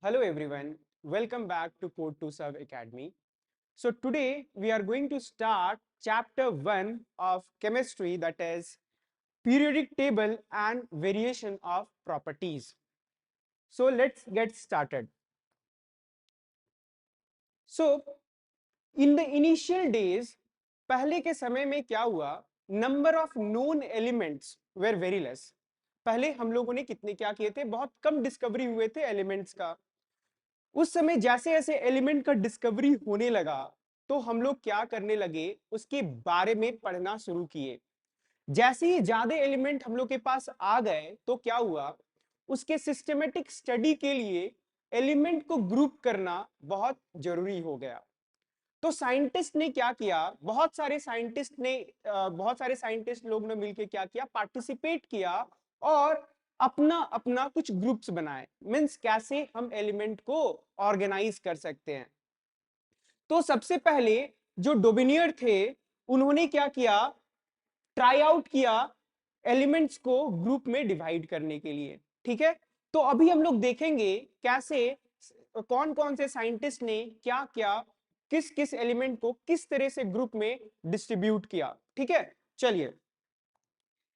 Hello everyone, welcome back to Code to Serve Academy. So today we are going to start chapter 1 of chemistry, that is periodic table and variation of properties. So let's get started. So in the initial days, पहले के समय में क्या हुआ, number of known elements were very less. पहले हम लोगों ने कितने क्या किए थे, बहुत कम डिस्कवरी हुए थे एलिमेंट्स का. उस समय जैसे जैसे एलिमेंट का डिस्कवरी होने लगा तो हम लोग क्या करने लगे, उसके बारे में पढ़ना शुरू किए. जैसे ही ज्यादा एलिमेंट हम लोग के पास आ गए तो क्या हुआ, उसके सिस्टमेटिक स्टडी के लिए एलिमेंट को ग्रुप करना बहुत जरूरी हो गया. तो साइंटिस्ट ने क्या किया, बहुत सारे साइंटिस्ट लोग ने मिलकर क्या किया, पार्टिसिपेट किया और अपना अपना कुछ ग्रुप्स बनाए. मींस कैसे हम एलिमेंट को ऑर्गेनाइज कर सकते हैं. तो सबसे पहले जो डोबिनियर थे, उन्होंने क्या किया, ट्राई आउट किया एलिमेंट्स को ग्रुप में डिवाइड करने के लिए. ठीक है, तो अभी हम लोग देखेंगे कैसे कौन कौन से साइंटिस्ट ने क्या क्या, किस किस एलिमेंट को किस तरह से ग्रुप में डिस्ट्रीब्यूट किया. ठीक है, चलिए.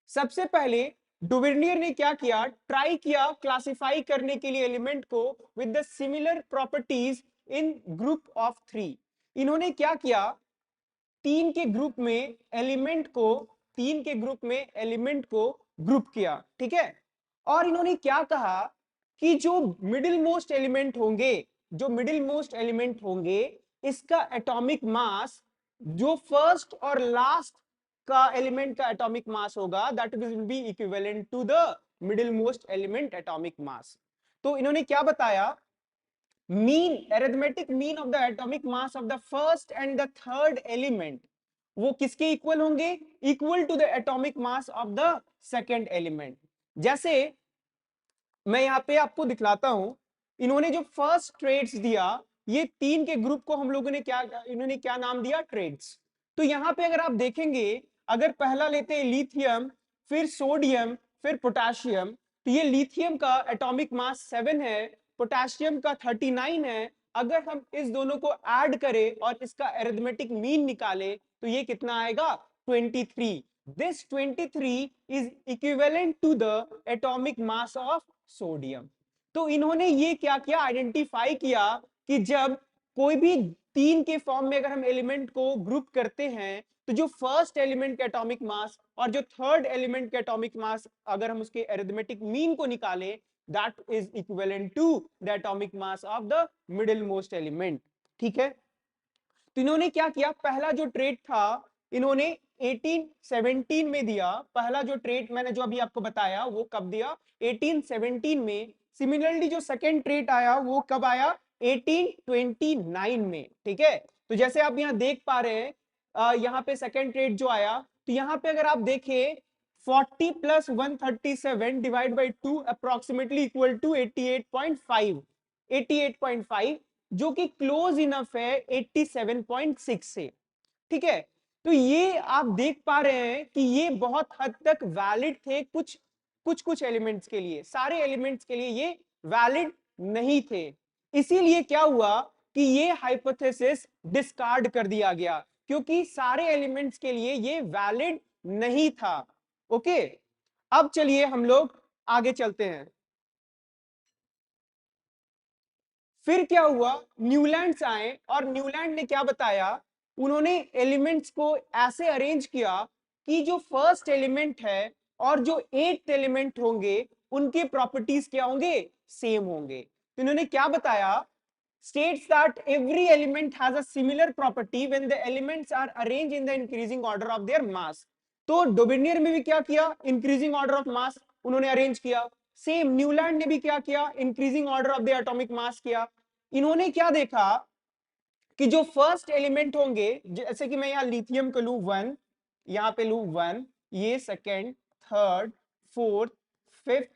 सबसे पहले डुवर्नियर ने क्या किया, ट्राई किया क्लासिफाई करने के लिए एलिमेंट को with the similar properties in group of 3. इन्होंने क्या किया, तीन के ग्रुप में एलिमेंट को तीन के ग्रुप में एलिमेंट को ग्रुप किया. ठीक है, और इन्होंने क्या कहा कि जो मिडिल मोस्ट एलिमेंट होंगे, इसका एटॉमिक मास, जो फर्स्ट और लास्ट का एलिमेंट का एटॉमिक मास होगा, that will be equivalent to the middlemost element atomic mass. तो इन्होंने क्या बताया, arithmetic mean of the atomic mass of the first and the third element, वो किसके इक्वल होंगे, equal to the atomic mass of the second element. जैसे मैं यहां पे आपको दिखलाता हूं, इन्होंने जो फर्स्ट ट्रेड्स दिया, ये तीन के ग्रुप को हम लोगों ने इन्होंने क्या नाम दिया, ट्रेड्स. तो यहां पे अगर आप देखेंगे, अगर पहला लेते हैं लिथियम, फिर सोडियम, फिर पोटेशियम, तो ये लिथियम का एटॉमिक मास 7 है, पोटेशियम का 39 है. अगर हम इस दोनों को ऐड करें और इसका अरिथमेटिक मीन निकाले तो ये कितना आएगा, 23. This 23 is equivalent to the atomic mass of sodium. तो इन्होंने ये क्या किया, आइडेंटिफाई किया कि जब कोई भी तीन के फॉर्म में अगर हम एलिमेंट को ग्रुप करते हैं, तो जो फर्स्ट एलिमेंट के एटॉमिक मास और जो थर्ड एलिमेंट के एटॉमिक मास, अगर हम उसके अरिथमेटिक मीन को निकालें, that is equivalent to the atomic mass of the middlemost element. ठीक है, तो इन्होंने क्या किया, पहला जो ट्रेड था इन्होंने 1817 में दिया. पहला जो ट्रेड मैंने जो अभी आपको बताया वो कब दिया, 1817 में. सिमिलरली जो सेकेंड ट्रेड आया वो कब आया, 1829 में. ठीक है, तो जैसे आप यहां देख पा रहे हैं, यहाँ पे सेकेंड ट्रेड जो आया, तो यहाँ पे अगर आप देखें 40 plus 137 divide by 2 approximately equal to 88.5, 88.5, जो कि क्लोज इनफ है 87.6 से. ठीक है, तो ये आप देख पा रहे हैं कि ये बहुत हद तक वैलिड थे. कुछ कुछ कुछ एलिमेंट्स के लिए, सारे एलिमेंट्स के लिए ये वैलिड नहीं थे. इसीलिए क्या हुआ कि ये हाइपोथेसिस डिस्कार्ड कर दिया गया, क्योंकि सारे एलिमेंट्स के लिए ये वैलिड नहीं था. ओके, अब चलिए हम लोग आगे चलते हैं. फिर क्या हुआ, न्यूलैंड्स आए और न्यूलैंड ने क्या बताया, उन्होंने एलिमेंट्स को ऐसे अरेंज किया कि जो फर्स्ट एलिमेंट है और जो एट्थ एलिमेंट होंगे, उनके प्रॉपर्टीज क्या होंगे, सेम होंगे. तो इन्होंने क्या बताया, states that every element has a similar property when the elements are arranged in the increasing order of their mass. तो डोबिनियर में भी क्या किया, इंक्रीजिंग ऑर्डर ऑफ मास उन्होंने अरेंज किया. सेम न्यूलैंड ने भी क्या किया, increasing order of the atomic मास किया. इन्होंने क्या देखा कि जो फर्स्ट एलिमेंट होंगे, जैसे कि मैं यहां लिथियम को लू 1, यहां पे लू 1, ये second, third, fourth, fifth,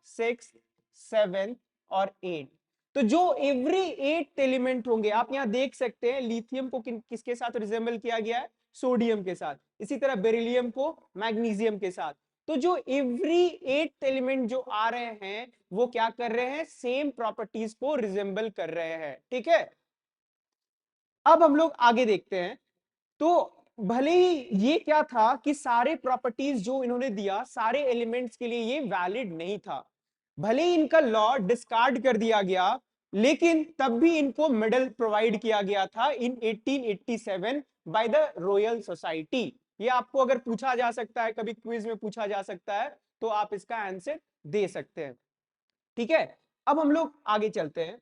six, seven और 8. तो जो एवरी 8 एलिमेंट होंगे, आप यहां देख सकते हैं लिथियम को किसके साथ रिजेंबल किया गया है, सोडियम के साथ. इसी तरह बेरिलियम को मैग्नीशियम के साथ. तो जो एवरी 8th एलिमेंट जो आ रहे हैं वो क्या कर रहे हैं, सेम प्रॉपर्टीज को रिजेंबल कर रहे हैं। ठीक है, अब हम लोग आगे देखते हैं। तो भले ही ये क्या था कि सारे प्रॉपर्टीज जो इन्होंने दिया सारे एलिमेंट्स के लिए ये वैलिड नहीं था, भले ही इनका लॉ डिस्कार्ड कर दिया गया, लेकिन तब भी इनको मेडल प्रोवाइड किया गया था इन 1887 बाय द रॉयल सोसाइटी। ये आपको अगर पूछा जा सकता है, कभी क्विज में पूछा जा सकता है, तो आप इसका आंसर दे सकते हैं। ठीक है, अब हम लोग आगे चलते हैं।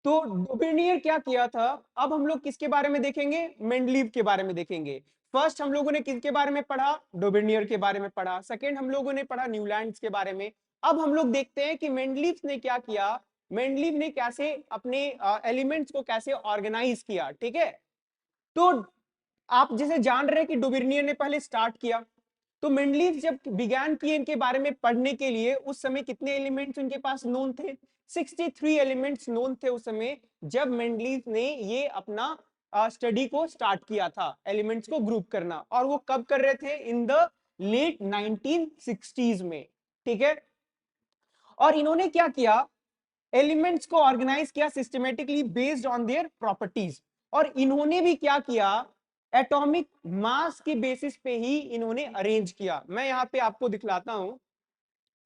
तो डोबिनियर क्या किया था, अब हम लोग किसके बारे में देखेंगे, मेंडलीव के बारे में देखेंगे। फर्स्ट हम लोगों ने किसके बारे में पढ़ा, डोबिनियर के बारे में पढ़ा। सेकंड हम लोगों ने पढ़ा न्यूलैंड्स के बारे में। अब हम लोग देखते हैं कि मेंडलीव ने क्या किया, मेंडलीव ने कैसे अपने एलिमेंट्स को कैसे ऑर्गेनाइज किया। ठीक है, तो आप जैसे जान रहे हैं कि डोबिनियर ने पहले स्टार्ट किया, तो मेंडलीव जब बिगैन किए इनके बारे में पढ़ने के लिए, उस समय कितने एलिमेंट्स उनके पास नोन थे, 63 एलिमेंट्स नोन थे उस समय जब मेंडलीव ने ये अपना स्टडी को स्टार्ट किया था, एलिमेंट्स को ग्रुप करना। और वो कब कर रहे थे, इन द लेट 1960s में। ठीक है, और इन्होंने क्या किया, एलिमेंट्स को ऑर्गेनाइज किया systematically based on their properties. और इन्होंने भी क्या किया, एटॉमिक मास के बेसिस पे ही इन्होंने अरेंज किया। मैं यहां पे आपको दिखलाता हूं,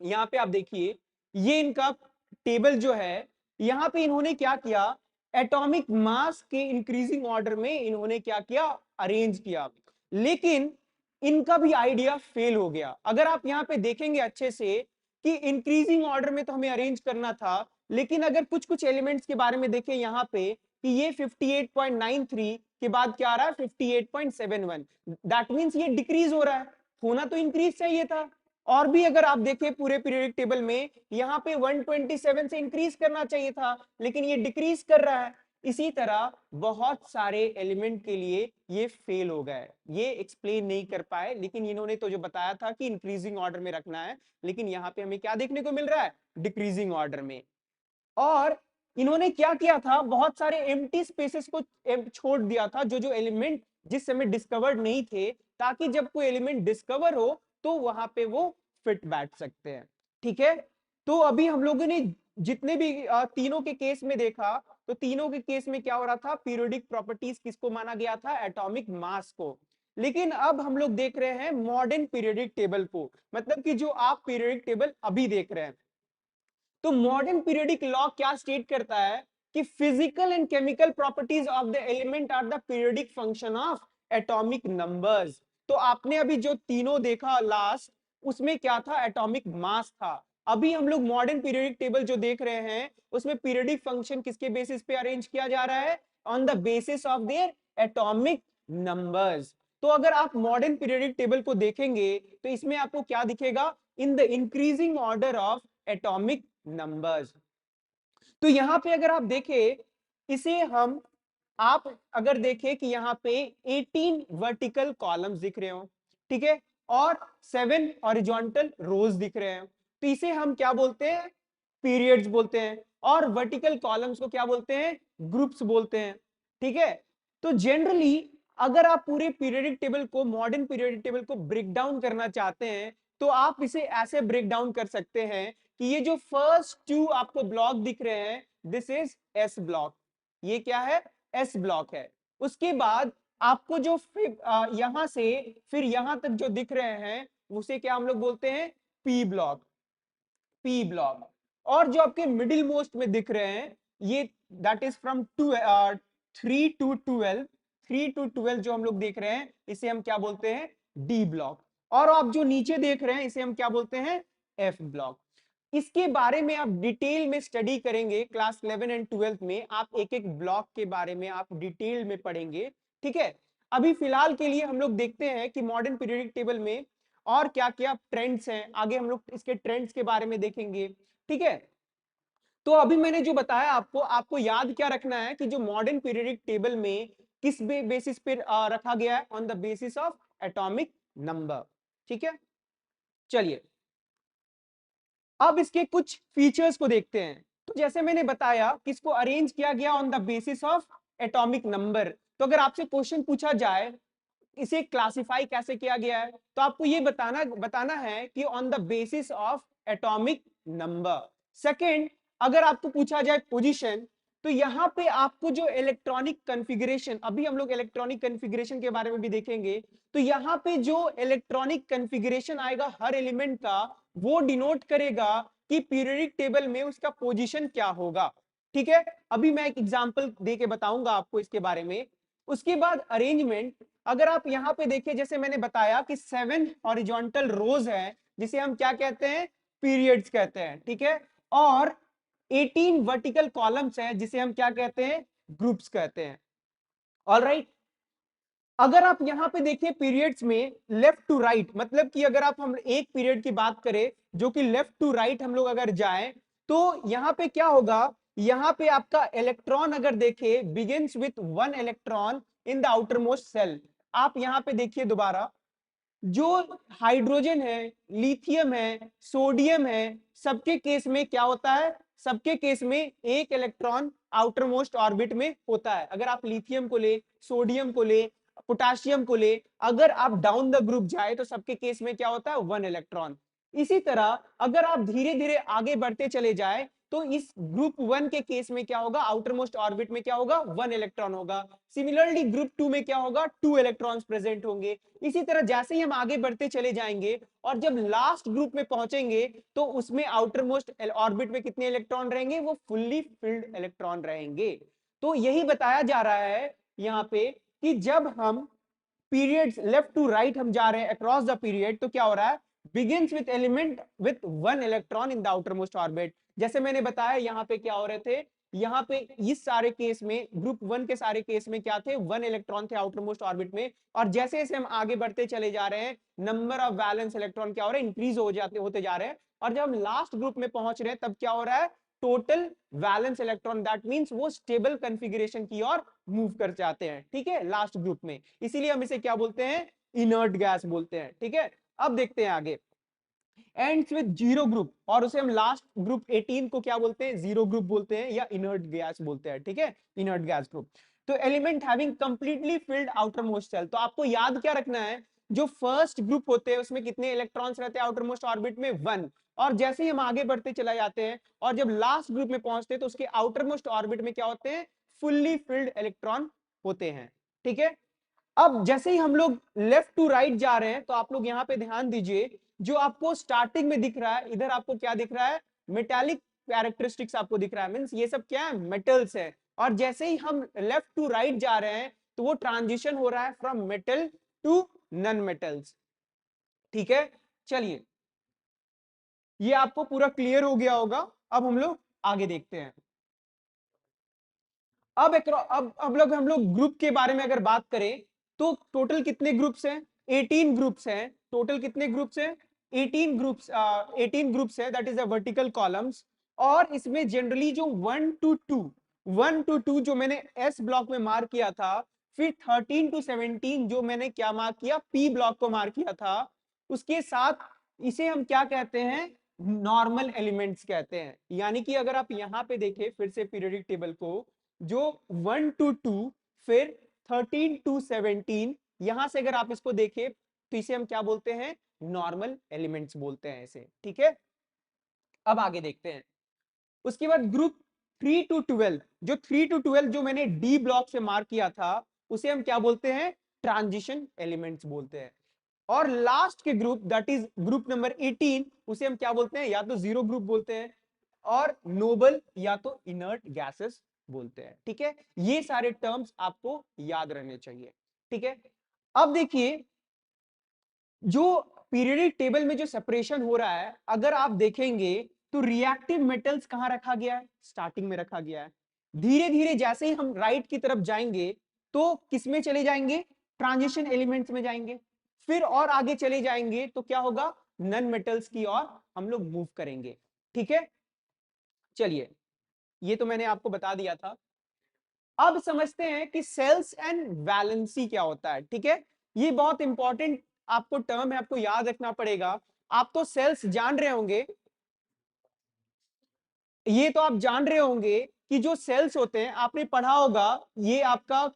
यहां पे आप देखिए, ये इनका टेबल जो है, यहां पे इन्होंने क्या किया, एटॉमिक मास के इंक्रीजिंग ऑर्डर में इन्होंने क्या किया, अरेंज किया। लेकिन इनका भी आइडिया फेल हो गया। अगर आप यहां पे देखेंगे अच्छे से कि इंक्रीजिंग ऑर्डर में तो हमें अरेंज करना था, लेकिन अगर कुछ कुछ एलिमेंट्स के बारे में देखें यहां पे कि ये 58.93 के बाद क्या आ रहा है, 58.71, दैट मींस ये डिक्रीज हो रहा है, होना तो इंक्रीज चाहिए था। और भी अगर आप देखें पूरे पीरियोडिक टेबल में, यहाँ पे 127 से इंक्रीज करना चाहिए था, लेकिन ये डिक्रीज कर रहा है। इसी तरह बहुत सारे एलिमेंट के लिए ये फेल हो गए, ये एक्सप्लेन नहीं कर पाए। लेकिन इन्होंने तो जो बताया था कि इंक्रीजिंग ऑर्डर में रखना है, लेकिन यहाँ पे हमें क्या देखने को मिल रहा है, डिक्रीजिंग ऑर्डर में। और इन्होंने क्या किया था, बहुत सारे एम्प्टी स्पेसेस को छोड़ दिया था, जो जो एलिमेंट जिस समय डिस्कवर्ड नहीं थे, ताकि जब कोई एलिमेंट डिस्कवर हो तो वहां पे वो फिट बैठ सकते हैं। ठीक है, तो अभी हम लोगों ने जितने भी तीनों के केस में देखा, तो तीनों के केस में क्या हो रहा था, पीरियोडिक प्रॉपर्टीज किसको माना गया था, एटॉमिक मास को। लेकिन अब हम लोग देख रहे हैं मॉडर्न पीरियोडिक टेबल को, मतलब कि जो आप पीरियोडिक टेबल अभी देख रहे हैं। तो मॉडर्न पीरियोडिक लॉ क्या स्टेट करता है कि physical and chemical properties of the element are the periodic function of atomic numbers. तो आपने अभी जो तीनों देखा लास्ट, उसमें क्या था, एटॉमिक मास था। अभी हम लोग मॉडर्न पीरियोडिक टेबल जो देख रहे हैं, उसमें पीरियोडिक फंक्शन किसके बेसिस पे अरेंज किया जा रहा है, on the basis of their atomic numbers. तो अगर आप मॉडर्न पीरियोडिक टेबल को देखेंगे तो इसमें आपको क्या दिखेगा, in the increasing order of atomic numbers. तो यहां पे अगर आप देखें इसे हम, आप अगर देखें कि यहां पे 18 वर्टिकल कॉलम्स दिख रहे हो, ठीक है, और 7 हॉरिजॉन्टल रोज दिख रहे हैं, तो इसे हम क्या बोलते हैं, पीरियड्स बोलते हैं। और वर्टिकल कॉलम्स को क्या बोलते हैं, ग्रुप्स बोलते हैं। ठीक है, तो जनरली अगर आप पूरे पीरियडिक टेबल को, मॉडर्न पीरियडिक टेबल को ब्रेक डाउन करना चाहते हैं, तो आप इसे ऐसे ब्रेक डाउन कर सकते हैं कि ये जो फर्स्ट 2 आपको ब्लॉक दिख रहे हैं, दिस इज एस ब्लॉक, ये क्या है, एस ब्लॉक है। उसके बाद आपको जो यहां से फिर यहां तक जो दिख रहे हैं, उसे क्या हम लोग बोलते हैं, पी ब्लॉक, पी ब्लॉक। और जो आपके मिडिल मोस्ट में दिख रहे हैं, ये that is from 3 to 12, 3 to 12 जो हम लोग देख रहे हैं, इसे हम क्या बोलते हैं, डी ब्लॉक। और आप जो नीचे देख रहे हैं, इसे हम क्या बोलते हैं, एफ ब्लॉक। इसके बारे में आप डिटेल में स्टडी करेंगे क्लास 11 एंड 12 में, आप एक एक ब्लॉक के बारे में आप डिटेल में पढ़ेंगे। ठीक है, अभी फिलहाल के लिए हम लोग देखते हैं कि मॉडर्न पीरियोडिक टेबल में और क्या क्या ट्रेंड्स हैं, आगे हम लोग इसके ट्रेंड्स के बारे में देखेंगे। ठीक है, तो अभी मैंने जो बताया आपको, आपको याद क्या रखना है कि जो मॉडर्न पीरियोडिक टेबल में किस बेसिस पे रखा गया है, on the basis of atomic number. ठीक है, चलिए अब इसके कुछ फीचर्स को देखते हैं। तो जैसे मैंने बताया कि इसको अरेंज किया गया on the basis of atomic number. तो अगर आपसे क्वेश्चन पूछा जाए इसे क्लासिफाई कैसे किया गया है, तो आपको ये बताना है कि on the basis of atomic number. Second, अगर आपको पूछा जाए पोजीशन, तो यहां पे आपको जो इलेक्ट्रॉनिक कॉन्फ़िगरेशन, अभी हम लोग इलेक्ट्रॉनिक कॉन्फ़िगरेशन के बारे में भी देखेंगे, तो यहां पे जो इलेक्ट्रॉनिक कॉन्फ़िगरेशन आएगा हर एलिमेंट का, वो डिनोट करेगा कि पीरियोडिक टेबल में उसका पोजीशन क्या होगा। ठीक है, अभी मैं एक एग्जांपल दे के बताऊंगा आपको इसके बारे में। उसके बाद अरेंजमेंट, अगर आप यहां पे देखिए, जैसे मैंने बताया कि 7 हॉरिजॉन्टल रोज है, जिसे हम क्या कहते हैं, पीरियड्स कहते हैं। ठीक है, और 18 वर्टिकल कॉलम्स हैं, जिसे हम क्या कहते हैं, ग्रुप्स कहते हैं। ऑलराइट, अगर आप यहां पे देखिए पीरियड्स में लेफ्ट टू राइट, मतलब कि अगर हम एक पीरियड की बात करें जो कि लेफ्ट टू राइट हम लोग अगर जाएं, तो यहां पे क्या होगा, यहां पे आपका इलेक्ट्रॉन अगर देखे begins with 1 electron in the outermost shell. आप यहां पे देखिए दोबारा, जो हाइड्रोजन है, लिथियम है, सोडियम है, सबके केस में क्या होता है, सबके केस में एक इलेक्ट्रॉन आउटर मोस्ट ऑर्बिट में होता है। अगर आप लिथियम को ले, सोडियम को ले, पोटाशियम को ले, अगर आप डाउन द ग्रुप जाए तो सबके केस में क्या होता है, 1 इलेक्ट्रॉन। इसी तरह अगर आप धीरे धीरे आगे बढ़ते चले जाए, तो इस ग्रुप 1 के केस में क्या होगा, आउटर मोस्ट ऑर्बिट में क्या होगा, 1 इलेक्ट्रॉन होगा। सिमिलरली ग्रुप 2 में क्या होगा, 2 इलेक्ट्रॉन्स प्रेजेंट होंगे। इसी तरह जैसे ही हम आगे बढ़ते चले जाएंगे और जब लास्ट ग्रुप में पहुंचेंगे, तो उसमें आउटर मोस्ट ऑर्बिट में कितने इलेक्ट्रॉन रहेंगे, वो फुल्ली फिल्ड इलेक्ट्रॉन रहेंगे। तो यही बताया जा रहा है यहां पे कि जब हम पीरियड्स लेफ्ट टू राइट हम जा रहे हैं अक्रॉस द पीरियड, तो क्या हो रहा है, begins with element with 1 electron in the outermost orbit. जैसे मैंने बताया यहाँ पे क्या हो रहे थे, यहाँ पे इस सारे केस में, ग्रुप 1 के सारे केस में क्या थे, 1 इलेक्ट्रॉन थे आउटर मोस्ट ऑर्बिट में। और जैसे जैसे हम आगे बढ़ते चले जा रहे हैं, नंबर ऑफ वैलेंस इलेक्ट्रॉन क्या हो रहे हैं, इंक्रीज होते जा रहे हैं। और जब हम लास्ट ग्रुप में पहुंच रहे हैं, तब क्या हो रहा है, total valence electron, that means वो स्टेबल कॉन्फ़िगरेशन की ओर मूव कर जाते हैं। ठीक है, लास्ट ग्रुप में, इसीलिए हम इसे क्या बोलते हैं, इनर्ट गैस बोलते हैं। ठीक है, अब देखते हैं आगे, एंड्स विद जीरो ग्रुप, और उसे हम लास्ट ग्रुप 18 को क्या बोलते हैं, जीरो ग्रुप बोलते हैं या इनर्ट गैस बोलते हैं। ठीक है, इनर्ट गैस ग्रुप। तो element having completely filled outermost shell, तो आपको याद क्या रखना है, जो फर्स्ट ग्रुप होते हैं उसमें कितने इलेक्ट्रॉन्स रहते हैं आउटर मोस्ट ऑर्बिट में, 1। और जैसे ही हम आगे बढ़ते चला जाते हैं और जब लास्ट ग्रुप में पहुंचते हैं, तो उसके आउटर मोस्ट ऑर्बिट में क्या होते हैं, फुल्ली फिल्ड इलेक्ट्रॉन होते हैं। ठीक है, अब जैसे ही हम लोग लेफ्ट टू राइट जा रहे हैं, तो आप लोग यहां पे ध्यान दीजिए, जो आपको स्टार्टिंग में दिख रहा है, इधर आपको क्या दिख रहा है, मेटालिक कैरेक्टरिस्टिक्स आपको दिख रहा है, मींस ये सब क्या है, मेटल्स है। और जैसे ही हम लेफ्ट टू राइट जा रहे हैं, तो वो ट्रांजिशन हो रहा है from metal to non metals. ठीक है, चलिए, ये आपको पूरा क्लियर हो गया होगा। अब हम लोग आगे देखते हैं। अब लोग हम लोग ग्रुप के बारे में अगर बात करें, तो टोटल कितने ग्रुप्स हैं, 18 ग्रुप्स हैं। टोटल कितने ग्रुप्स हैं, 18 ग्रुप्स, 18 ग्रुप्स है, that is the vertical columns. और इसमें जनरली जो 1 to 2 जो मैंने एस ब्लॉक में मार्क किया था, फिर 13 to 17 जो मैंने क्या मार्क किया, पी ब्लॉक को मार्क किया था, उसके साथ इसे हम क्या कहते हैं, नॉर्मल एलिमेंट्स कहते हैं। यानी कि अगर आप यहां पे देखें फिर से पीरियोडिक टेबल को, जो 1 to 2, फिर 13 to 17, यहां से अगर आप इसको देखें, तो इसे हम क्या बोलते हैं, नॉर्मल एलिमेंट्स बोलते हैं इसे। ठीक है, अब आगे देखते हैं। उसके बाद ग्रुप 3 to 12, जो 3 to 12 जो मैंने डी ब्लॉक से मार्क किया था, उसे हम क्या बोलते हैं, ट्रांजिशन एलिमेंट्स बोलते हैं। और लास्ट के group, that is group number 18, उसे हम क्या बोलते हैं, या तो जीरो ग्रुप बोलते हैं, और नोबल या तो इनर्ट गैसेस बोलते हैं। ठीक है, ये सारे टर्म्स आपको याद रहने चाहिए। ठीक है, अब देखिए, जो पीरियोडिक टेबल में जो सेपरेशन हो रहा है, अगर आप देखेंगे, तो रिएक्टिव मेटल्स कहां रखा गया है, स्टार्टिंग में रखा गया है। धीरे धीरे जैसे ही हम राइट की तरफ जाएंगे, तो किसमें चले जाएंगे, ट्रांजिशन एलिमेंट्स में जाएंगे। फिर और आगे चले जाएंगे तो क्या होगा, नन मेटल्स की ओर हम लोग मूव करेंगे। ठीक है, चलिए, ये तो मैंने आपको बता दिया था। अब समझते हैं कि सेल्स एंड वैलेंसी क्या होता है। ठीक है, ये बहुत इंपॉर्टेंट आपको टर्म है, आपको याद रखना पड़ेगा। आप तो सेल्स जान रहे होंगे, ये तो आप जान रहे होंगे कि जो सेल्स होते हैं, आपने पढ़ा होगा, ये आपका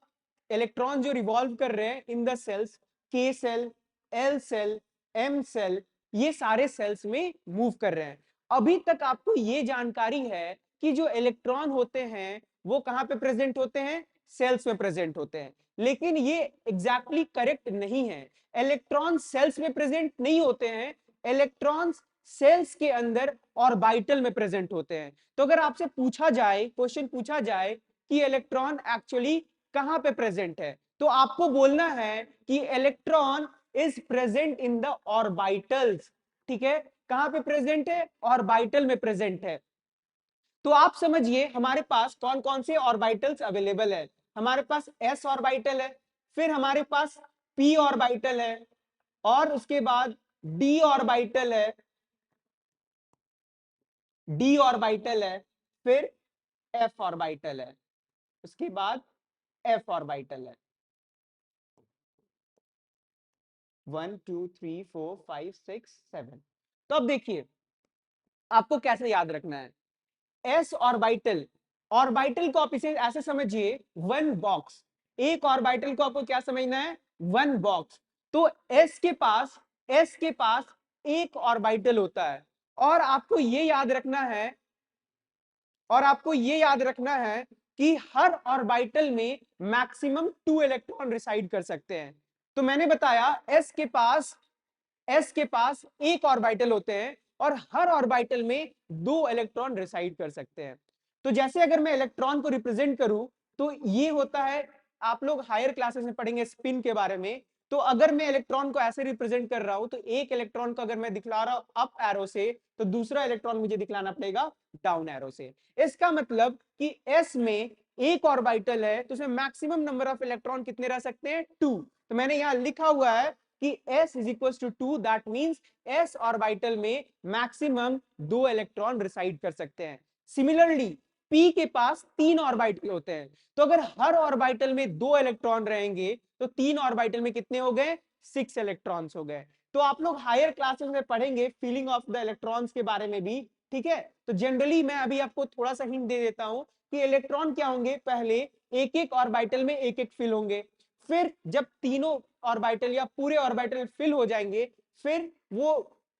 इलेक्ट्रॉन जो रिवॉल्व कर रहे हैं in the shells, K shell, L shell, M shell, ये सारे सेल्स में मूव कर रहे हैं। अभी तक आपको ये जानकारी है कि जो इलेक्ट्रॉन होते हैं वो कहां पे प्रेजेंट होते हैं, सेल्स में प्रेजेंट होते हैं, लेकिन ये एग्जैक्टली करेक्ट नहीं है। इलेक्ट्रॉन सेल्स में प्रेजेंट नहीं होते हैं, इलेक्ट्रॉन्स सेल्स के अंदर ऑर्बिटल में प्रेजेंट होते हैं। तो अगर आपसे पूछा जाए, क्वेश्चन पूछा जाए कि इलेक्ट्रॉन एक्चुअली कहां पे प्रेजेंट है, तो आपको बोलना है कि electron is present in the orbitals. ठीक है, कहां पे प्रेजेंट है, ऑर्बिटल में प्रेजेंट है। तो आप समझिए हमारे पास कौन कौन से ऑर्बिटल्स अवेलेबल है। हमारे पास s ऑर्बिटल है, फिर हमारे पास p ऑर्बिटल है, और उसके बाद d ऑर्बिटल है, d ऑर्बिटल है, फिर f ऑर्बिटल है, उसके बाद f ऑर्बिटल है। 1 2 3 4 5 6 7। तो अब देखिए आपको कैसे याद रखना है, एस ऑर्बिटल, ऑर्बिटल को आप इसे ऐसे समझिए, वन बॉक्स। एक ऑर्बिटल को आपको क्या समझना है, वन बॉक्स। तो एस के पास एक ऑर्बिटल होता है, और आपको ये याद रखना है, और आपको ये याद रखना है कि हर ऑर्बिटल में मैक्सिमम 2 इलेक्ट्रॉन रिसाइड कर सकते हैं। तो मैंने बताया एस के पास एक ऑर्बिटल होते हैं, और हर ऑर्बिटल में 2 इलेक्ट्रॉन रिसाइड कर सकते हैं। तो जैसे अगर मैं इलेक्ट्रॉन को रिप्रेजेंट करूं, तो ये होता है, आप लोग हायर क्लासेस में पढ़ेंगे स्पिन के बारे में। तो अगर मैं इलेक्ट्रॉन को ऐसे रिप्रेजेंट कर रहा हूं, तो एक इलेक्ट्रॉन को अगर मैं दिखला रहा हूं अप एरो से, तो दूसरा इलेक्ट्रॉन मुझे दिखलाना पड़ेगा डाउन एरो से। इसका मतलब कि एस में एक ऑर्बिटल है, तो उसमें मैक्सिमम नंबर ऑफ इलेक्ट्रॉन कितने रह सकते हैं, 2। तो मैंने यहां लिखा हुआ है कि s is equal to 2, that means s orbital में मैक्सिमम 2 इलेक्ट्रॉन रिसाइड कर सकते हैं। सिमिलरली p के पास 3 ऑर्बिटल होते हैं, तो अगर हर ऑर्बिटल में 2 इलेक्ट्रॉन रहेंगे, तो 3 ऑर्बिटल में कितने हो गए, 6 इलेक्ट्रॉन्स हो गए। तो आप लोग हायर क्लासेस में पढ़ेंगे फीलिंग ऑफ द इलेक्ट्रॉन्स के बारे में भी। ठीक है, तो जनरली मैं अभी आपको थोड़ा सा हिंट दे देता हूं कि इलेक्ट्रॉन क्या होंगे, पहले एक एक ऑर्बिटल में एक एक फिल होंगे, फिर जब तीनों ऑर्बिटल या पूरे ऑर्बिटल फिल हो जाएंगे, फिर वो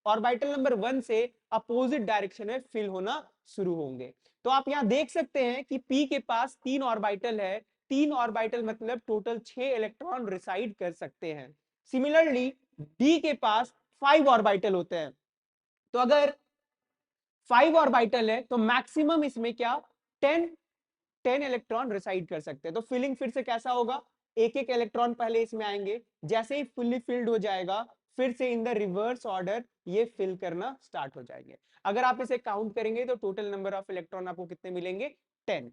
ऑर्बिटल नंबर 1 से अपोजिट डायरेक्शन में फिल होना शुरू होंगे। तो आप यहां देख सकते हैं कि p के पास 3 ऑर्बिटल है, 3 ऑर्बिटल मतलब टोटल 6 इलेक्ट्रॉन रिसाइड कर सकते हैं। सिमिलरली d के पास 5 ऑर्बिटल होते हैं, तो अगर 5 ऑर्बिटल है तो मैक्सिमम इसमें क्या, 10 इलेक्ट्रॉन रिसाइड कर सकते हैं। तो फिलिंग फिर से कैसा होगा, एक एक इलेक्ट्रॉन पहले इसमें आएंगे, जैसे ही फुल्ली फिल्ड हो जाएगा, फिर से इन द रिवर्स ऑर्डर ये फिल करना स्टार्ट हो जाएंगे। अगर आप इसे काउंट करेंगे तो टोटल नंबर ऑफ इलेक्ट्रॉन आपको कितने मिलेंगे, 10।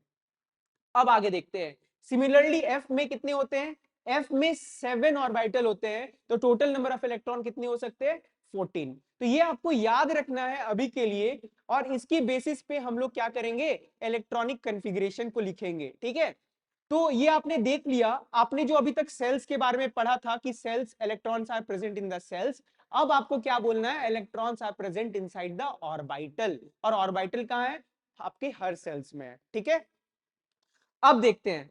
अब आगे देखते हैं, सिमिलरली एफ में कितने होते हैं, एफ में 7 ऑर्बिटल होते हैं, तो टोटल नंबर ऑफ इलेक्ट्रॉन कितने हो सकते हैं, 14। तो ये आपको याद रखना है अभी के लिए, और इसकी बेसिस पे हम लोग क्या करेंगे, इलेक्ट्रॉनिक कॉन्फ़िगरेशन को लिखेंगे। ठीक है, तो ये आपने देख लिया, आपने जो अभी तक सेल्स के बारे में पढ़ा था कि shells electrons are present in the shells. अब आपको क्या बोलना है, electrons are present inside the orbital, और ऑर्बिटल कहां है, आपके हर सेल्स में है। ठीक है, अब देखते हैं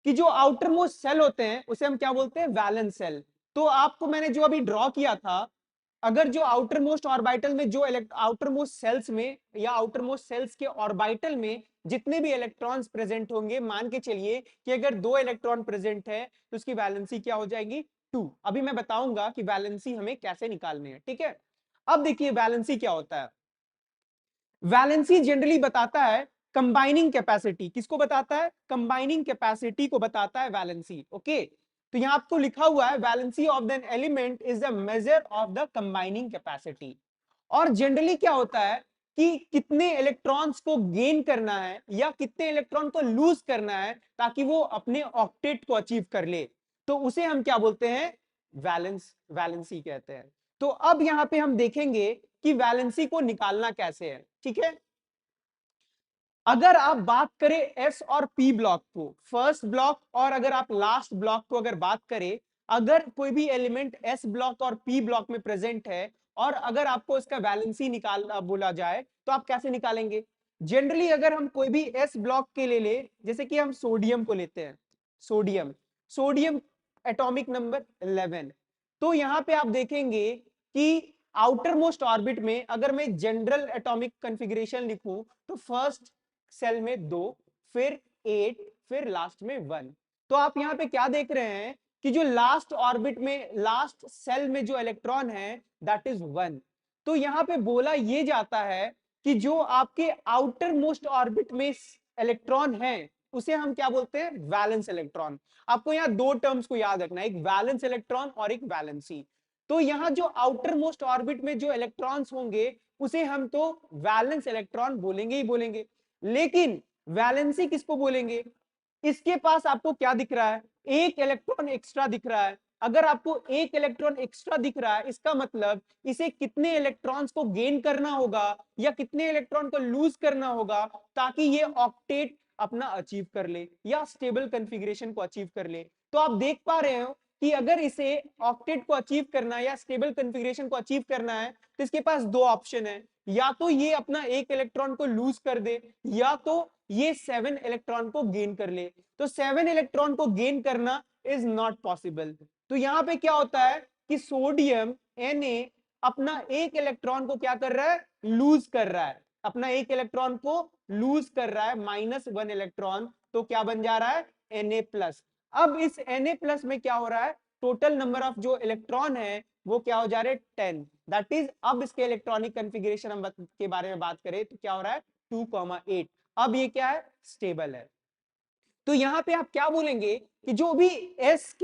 कि जो आउटर मोस्ट सेल होते हैं उसे हम क्या बोलते हैं, वैलेंस सेल। तो आपको मैंने जो अभी ड्रॉ किया था, अगर जो आउटर मोस्ट ऑर्बिटल में, जो आउटर मोस्ट सेल्स में या आउटर मोस्ट सेल्स के ऑर्बिटल में जितने भी इलेक्ट्रॉन्स प्रेजेंट होंगे, मान के चलिए कि अगर 2 इलेक्ट्रॉन प्रेजेंट है तो उसकी वैलेंसी क्या हो जाएगी, 2। अभी मैं बताऊंगा कि वैलेंसी हमें कैसे निकालनी है। ठीक है, अब देखिए वैलेंसी क्या होता है। वैलेंसी जनरली बताता है कंबाइनिंग कैपेसिटी, किसको बताता है, कंबाइनिंग कैपेसिटी को बताता है वैलेंसी। ओके, तो यहां आपको लिखा हुआ है valency of the element is the measure of the combining capacity. और जनरली क्या होता है कि कितने इलेक्ट्रॉन्स को गेन करना है या कितने इलेक्ट्रॉन को लूज करना है ताकि वो अपने ऑक्टेट को अचीव कर ले, तो उसे हम क्या बोलते हैं, वैलेंसी कहते हैं। तो अब यहां पे हम देखेंगे कि वैलेंसी को निकालना कैसे है। ठीक है, अगर आप बात करें एस और पी ब्लॉक को, फर्स्ट ब्लॉक, और अगर आप लास्ट ब्लॉक को अगर बात करें, अगर कोई भी एलिमेंट एस ब्लॉक और पी ब्लॉक में प्रेजेंट है, और अगर आपको इसका वैलेंसी निकालना बोला जाए, तो आप कैसे निकालेंगे। जनरली अगर हम कोई भी एस ब्लॉक के ले जैसे कि हम सोडियम को लेते हैं, सोडियम, सोडियम एटॉमिक नंबर 11, तो यहां पे आप देखेंगे कि आउटर मोस्ट ऑर्बिट में अगर मैं जनरल एटॉमिक कॉन्फ़िगरेशन लिखूं तो फर्स्ट सेल में 2, फिर 8, फिर लास्ट में 1। तो आप यहां पे क्या देख रहे हैं कि जो लास्ट ऑर्बिट में लास्ट सेल में जो इलेक्ट्रॉन है दैट इज 1। तो यहां पे बोला ये जाता है कि जो आपके आउटर मोस्ट ऑर्बिट में इलेक्ट्रॉन है उसे हम क्या बोलते हैं, वैलेंस इलेक्ट्रॉन। आपको यहाँ दो टर्म्स को याद रखना है, एक वैलेंस इलेक्ट्रॉन और एक वैलेंसी। तो यहाँ जो आउटर मोस्ट ऑर्बिट में जो इलेक्ट्रॉन्स होंगे उसे हम तो वैलेंस इलेक्ट्रॉन बोलेंगे ही बोलेंगे। लेकिन वैलेंसी किसको बोलेंगे, इसके पास आपको क्या दिख रहा है, एक इलेक्ट्रॉन एक्स्ट्रा दिख रहा है। अगर आपको एक इलेक्ट्रॉन एक्स्ट्रा दिख रहा है इसका मतलब इसे कितने इलेक्ट्रॉन्स को गेन करना होगा या कितने इलेक्ट्रॉन को लूज करना होगा ताकि ये ऑक्टेट अपना अचीव कर ले या स्टेबल कॉन्फ़िगरेशन को अचीव कर ले। तो आप देख पा रहे हो कि अगर इसे ऑक्टेट को अचीव करना है या स्टेबल कॉन्फ़िगरेशन को अचीव करना है तो इसके पास दो ऑप्शन है, या तो ये अपना एक इलेक्ट्रॉन को लूज कर दे या तो ये 7 इलेक्ट्रॉन को गेन कर ले। तो 7 इलेक्ट्रॉन को गेन करना इज नॉट पॉसिबल। तो यहां पे क्या होता है कि सोडियम Na अपना एक इलेक्ट्रॉन को क्या कर रहा है, लूज कर रहा है, अपना एक इलेक्ट्रॉन को लूज कर रहा है, -1 इलेक्ट्रॉन। तो क्या बन जा रहा है Na+। अब इस Na+ में क्या हो रहा है, टोटल नंबर ऑफ जो इलेक्ट्रॉन है वो क्या हो जा रहे हैं 10। दैट इज अब इसके इलेक्ट्रॉनिक कॉन्फ़िगरेशन हम के बारे में बात करें तो क्या हो रहा है 2,8। अब ये क्या है, स्टेबल है। तो यहां पे आप क्या बोलेंगे कि जो भी एस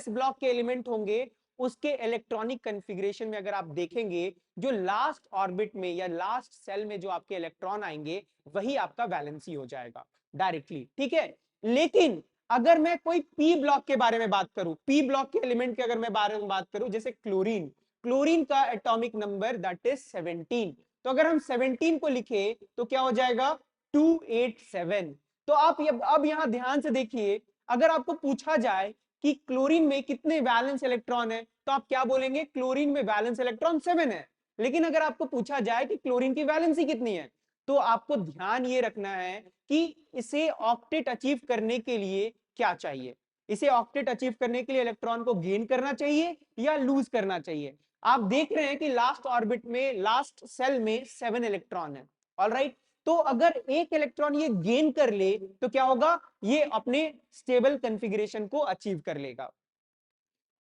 ब्लॉक के एलिमेंट होंगे उसके इलेक्ट्रॉनिक कॉन्फ़िगरेशन में अगर आप देखेंगे जो लास्ट ऑर्बिट में या लास्ट सेल में जो आपके इलेक्ट्रॉन आएंगे वही आपका वैलेंसी हो जाएगा डायरेक्टली, ठीक है। लेकिन अगर मैं कोई पी ब्लॉक के बारे में बात करूं, पी ब्लॉक के एलिमेंट के अगर मैं बारे में बात करूं, जैसे क्लोरीन, क्लोरीन का एटॉमिक नंबर दैट इज 17। तो अगर हम 17 को लिखे तो क्या हो जाएगा 287। तो आप अब यहां ध्यान से देखिए, अगर आपको पूछा जाए कि क्लोरीन में कितने वैलेंस इलेक्ट्रॉन है तो आप क्या बोलेंगे, क्लोरीन में वैलेंस इलेक्ट्रॉन 7 है। लेकिन अगर आपको पूछा जाए कि क्लोरीन की वैलेंसी कितनी है तो आपको ध्यान ये रखना है कि इसे ऑक्टेट अचीव करने के लिए क्या चाहिए, इसे ऑक्टेट अचीव करने के लिए इलेक्ट्रॉन को गेन करना चाहिए या लूज करना चाहिए। आप देख रहे हैं कि लास्ट ऑर्बिट में लास्ट सेल में 7 इलेक्ट्रॉन है, ऑलराइट। तो अगर एक इलेक्ट्रॉन ये गेन कर ले तो क्या होगा, ये अपने स्टेबल कॉन्फ़िगरेशन को अचीव कर लेगा।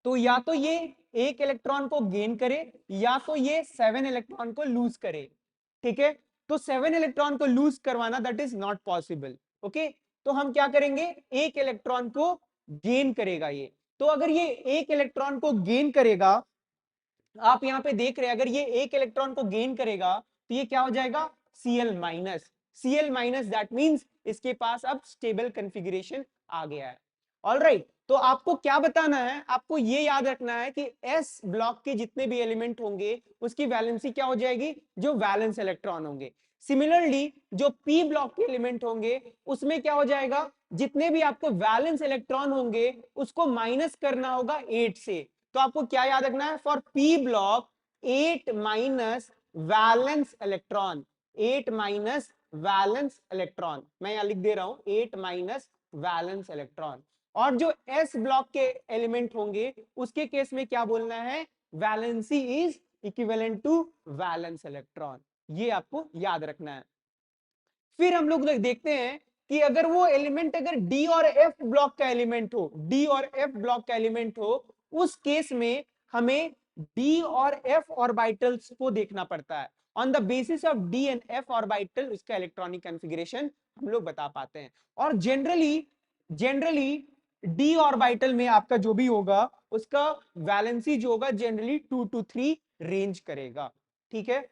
तो या तो ये एक इलेक्ट्रॉन को गेन करे या तो ये 7 इलेक्ट्रॉन को लूज करे, ठीक है। तो 7 इलेक्ट्रॉन को लूज करवाना that is not possible, okay. तो हम क्या करेंगे, एक इलेक्ट्रॉन को गेन करेगा ये। तो अगर ये एक इलेक्ट्रॉन को गेन करेगा, आप यहां पे देख रहे हैं अगर ये एक इलेक्ट्रॉन को गेन करेगा तो ये क्या हो जाएगा Cl-। Cl- दैट मींस इसके पास अब स्टेबल कॉन्फ़िगरेशन आ गया है, ऑलराइट। तो आपको क्या बताना है, आपको ये याद रखना है कि एस ब्लॉक के जितने भी एलिमेंट होंगे उसकी वैलेंसी क्या हो जाएगी, जो वैलेंस इलेक्ट्रॉन होंगे। सिमिलरली जो पी ब्लॉक के एलिमेंट होंगे उसमें क्या हो जाएगा, जितने भी आपको वैलेंस इलेक्ट्रॉन होंगे उसको माइनस करना होगा 8 से। तो आपको क्या याद रखना है, for P block 8 minus valence electron, 8 minus valence electron, मैं यहां लिख दे रहा हूं 8 माइनस वैलेंस इलेक्ट्रॉन। और जो एस ब्लॉक के एलिमेंट होंगे उसके केस में क्या बोलना है, valency is equivalent to valence electron, ये आपको याद रखना है। फिर हम लोग देखते हैं कि अगर वो एलिमेंट अगर डी और एफ ब्लॉक का एलिमेंट हो, डी और एफ ब्लॉक का एलिमेंट हो, उस केस में हमें डी और एफ ऑर्बिटल्स को देखना पड़ता है। On the basis of D and F orbital उसका इलेक्ट्रॉनिक कॉन्फ़िगरेशन हम लोग बता पाते हैं। और जनरली डी ऑर्बिटल में आपका जो भी होगा उसका वैलेंसी जो होगा जनरली 2 to 3 रेंज करेगा, ठीक है।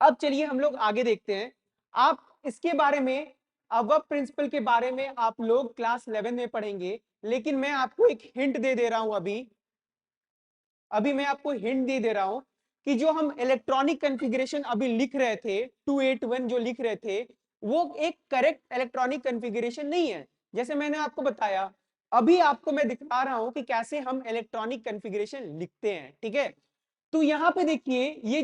अब चलिए हम लोग आगे देखते हैं। आप इसके बारे में अबव प्रिंसिपल के बारे में आप लोग क्लास 11 में पढ़ेंगे, लेकिन मैं आपको एक हिंट दे रहा हूं अभी मैं आपको हिंट दे रहा हूं कि जो हम इलेक्ट्रॉनिक कॉन्फ़िगरेशन अभी लिख रहे थे 281 जो लिख रहे थे वो एक करेक्ट इलेक्ट्रॉनिक कॉन्फ़िगरेशन नहीं है। जैसे मैंने आपको बताया, अभी आपको मैं दिखा रहा हूं कि कैसे हम इलेक्ट्रॉनिक कॉन्फ़िगरेशन लिखते हैं, ठीक है। तो यहां पे देखिए ये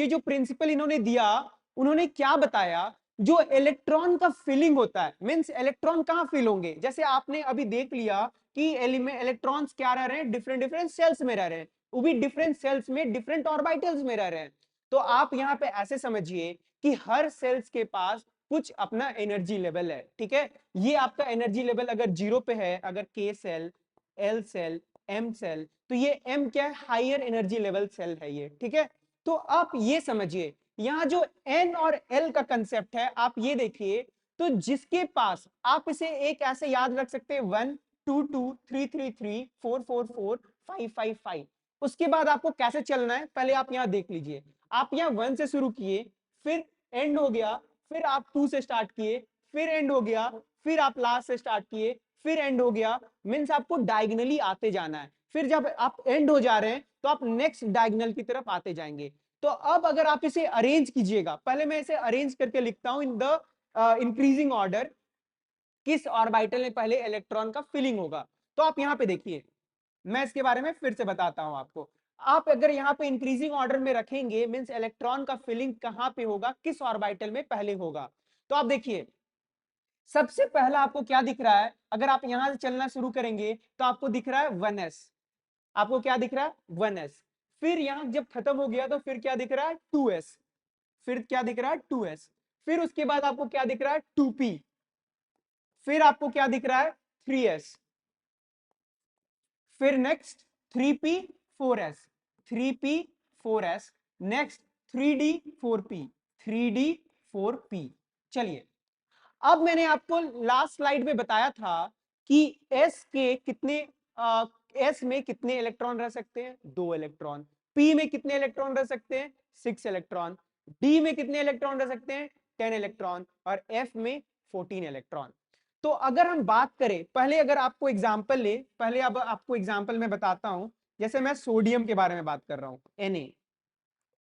जो प्रिंसिपल इन्होंने दिया, उन्होंने क्या बताया, जो इलेक्ट्रॉन का फिलिंग होता है, मींस इलेक्ट्रॉन कहां फिल होंगे, जैसे आपने अभी देख लिया कि एलिमेंट इलेक्ट्रॉन्स क्या रह रहे हैं, डिफरेंट डिफरेंट सेल्स में रह रहे हैं, वो भी डिफरेंट सेल्स में डिफरेंट ऑर्बिटल्स में रह रहे हैं। तो आप यहाँ पे ऐसे समझिए कि हर सेल्स के पास कुछ अपना एनर्जी लेवल है, ठीक है। ये आपका एनर्जी लेवल अगर 0 पे है, अगर K shell, L shell, M shell, तो ये एम क्या है, हायर एनर्जी लेवल सेल है ये, ठीक है। तो आप ये समझिए यहाँ जो एन और एल का कंसेप्ट है, आप ये देखिए, तो जिसके पास, आप इसे एक ऐसे याद रख सकते हैं 1 2 2 3 3 3 4 4 4 5 5 5। उसके बाद आपको कैसे चलना है पहले आप यहाँ देख लीजिए। आप यहाँ 1 से शुरू किए, फिर एंड हो गया, फिर आप 2 से स्टार्ट किए, फिर एंड हो गया, फिर आप लास्ट से स्टार्ट किए, फिर एंड हो गया। मीन्स आपको डायगनली आते जाना है, फिर जब आप एंड हो जा रहे हैं तो आप नेक्स्ट डायगनल की तरफ आते जाएंगे। तो अब अगर आप इसे अरेंज कीजिएगा, पहले मैं इसे अरेंज करके लिखता हूं इन द इंक्रीजिंग ऑर्डर, किस ऑर्बिटल में पहले इलेक्ट्रॉन का फिलिंग होगा। तो आप यहां पे देखिए, मैं इसके बारे में फिर से बताता हूं आपको। आप अगर यहां पे इंक्रीजिंग ऑर्डर में रखेंगे, मींस इलेक्ट्रॉन का फिलिंग कहां पे होगा, किस ऑर्बिटल में पहले होगा। तो आप देखिए सबसे पहला आपको क्या दिख रहा है, अगर आप यहां से चलना शुरू करेंगे तो आपको दिख रहा है 1s। आपको क्या दिख रहा है, 1s। फिर यहां जब खत्म हो गया तो फिर क्या दिख रहा है, 2s। फिर क्या दिख रहा है, 2s। फिर उसके बाद आपको क्या दिख रहा है, 2p। फिर आपको क्या दिख रहा है, 3s। फिर next 3p 4s, 3p 4s। Next 3d 4p, 3d 4p। चलिए, अब मैंने आपको लास्ट स्लाइड में बताया था कि एस के कितने एस में कितने इलेक्ट्रॉन रह सकते हैं, 2 इलेक्ट्रॉन। पी में कितने इलेक्ट्रॉन रह सकते हैं, 6 इलेक्ट्रॉन। डी में कितने इलेक्ट्रॉन रह सकते हैं, 10 इलेक्ट्रॉन। और एफ में 14 इलेक्ट्रॉन। तो अगर हम बात करें, पहले अगर आपको एग्जांपल ले, पहले अब आपको एग्जांपल में बताता हूं। जैसे मैं सोडियम के बारे में बात कर रहा हूं, Na।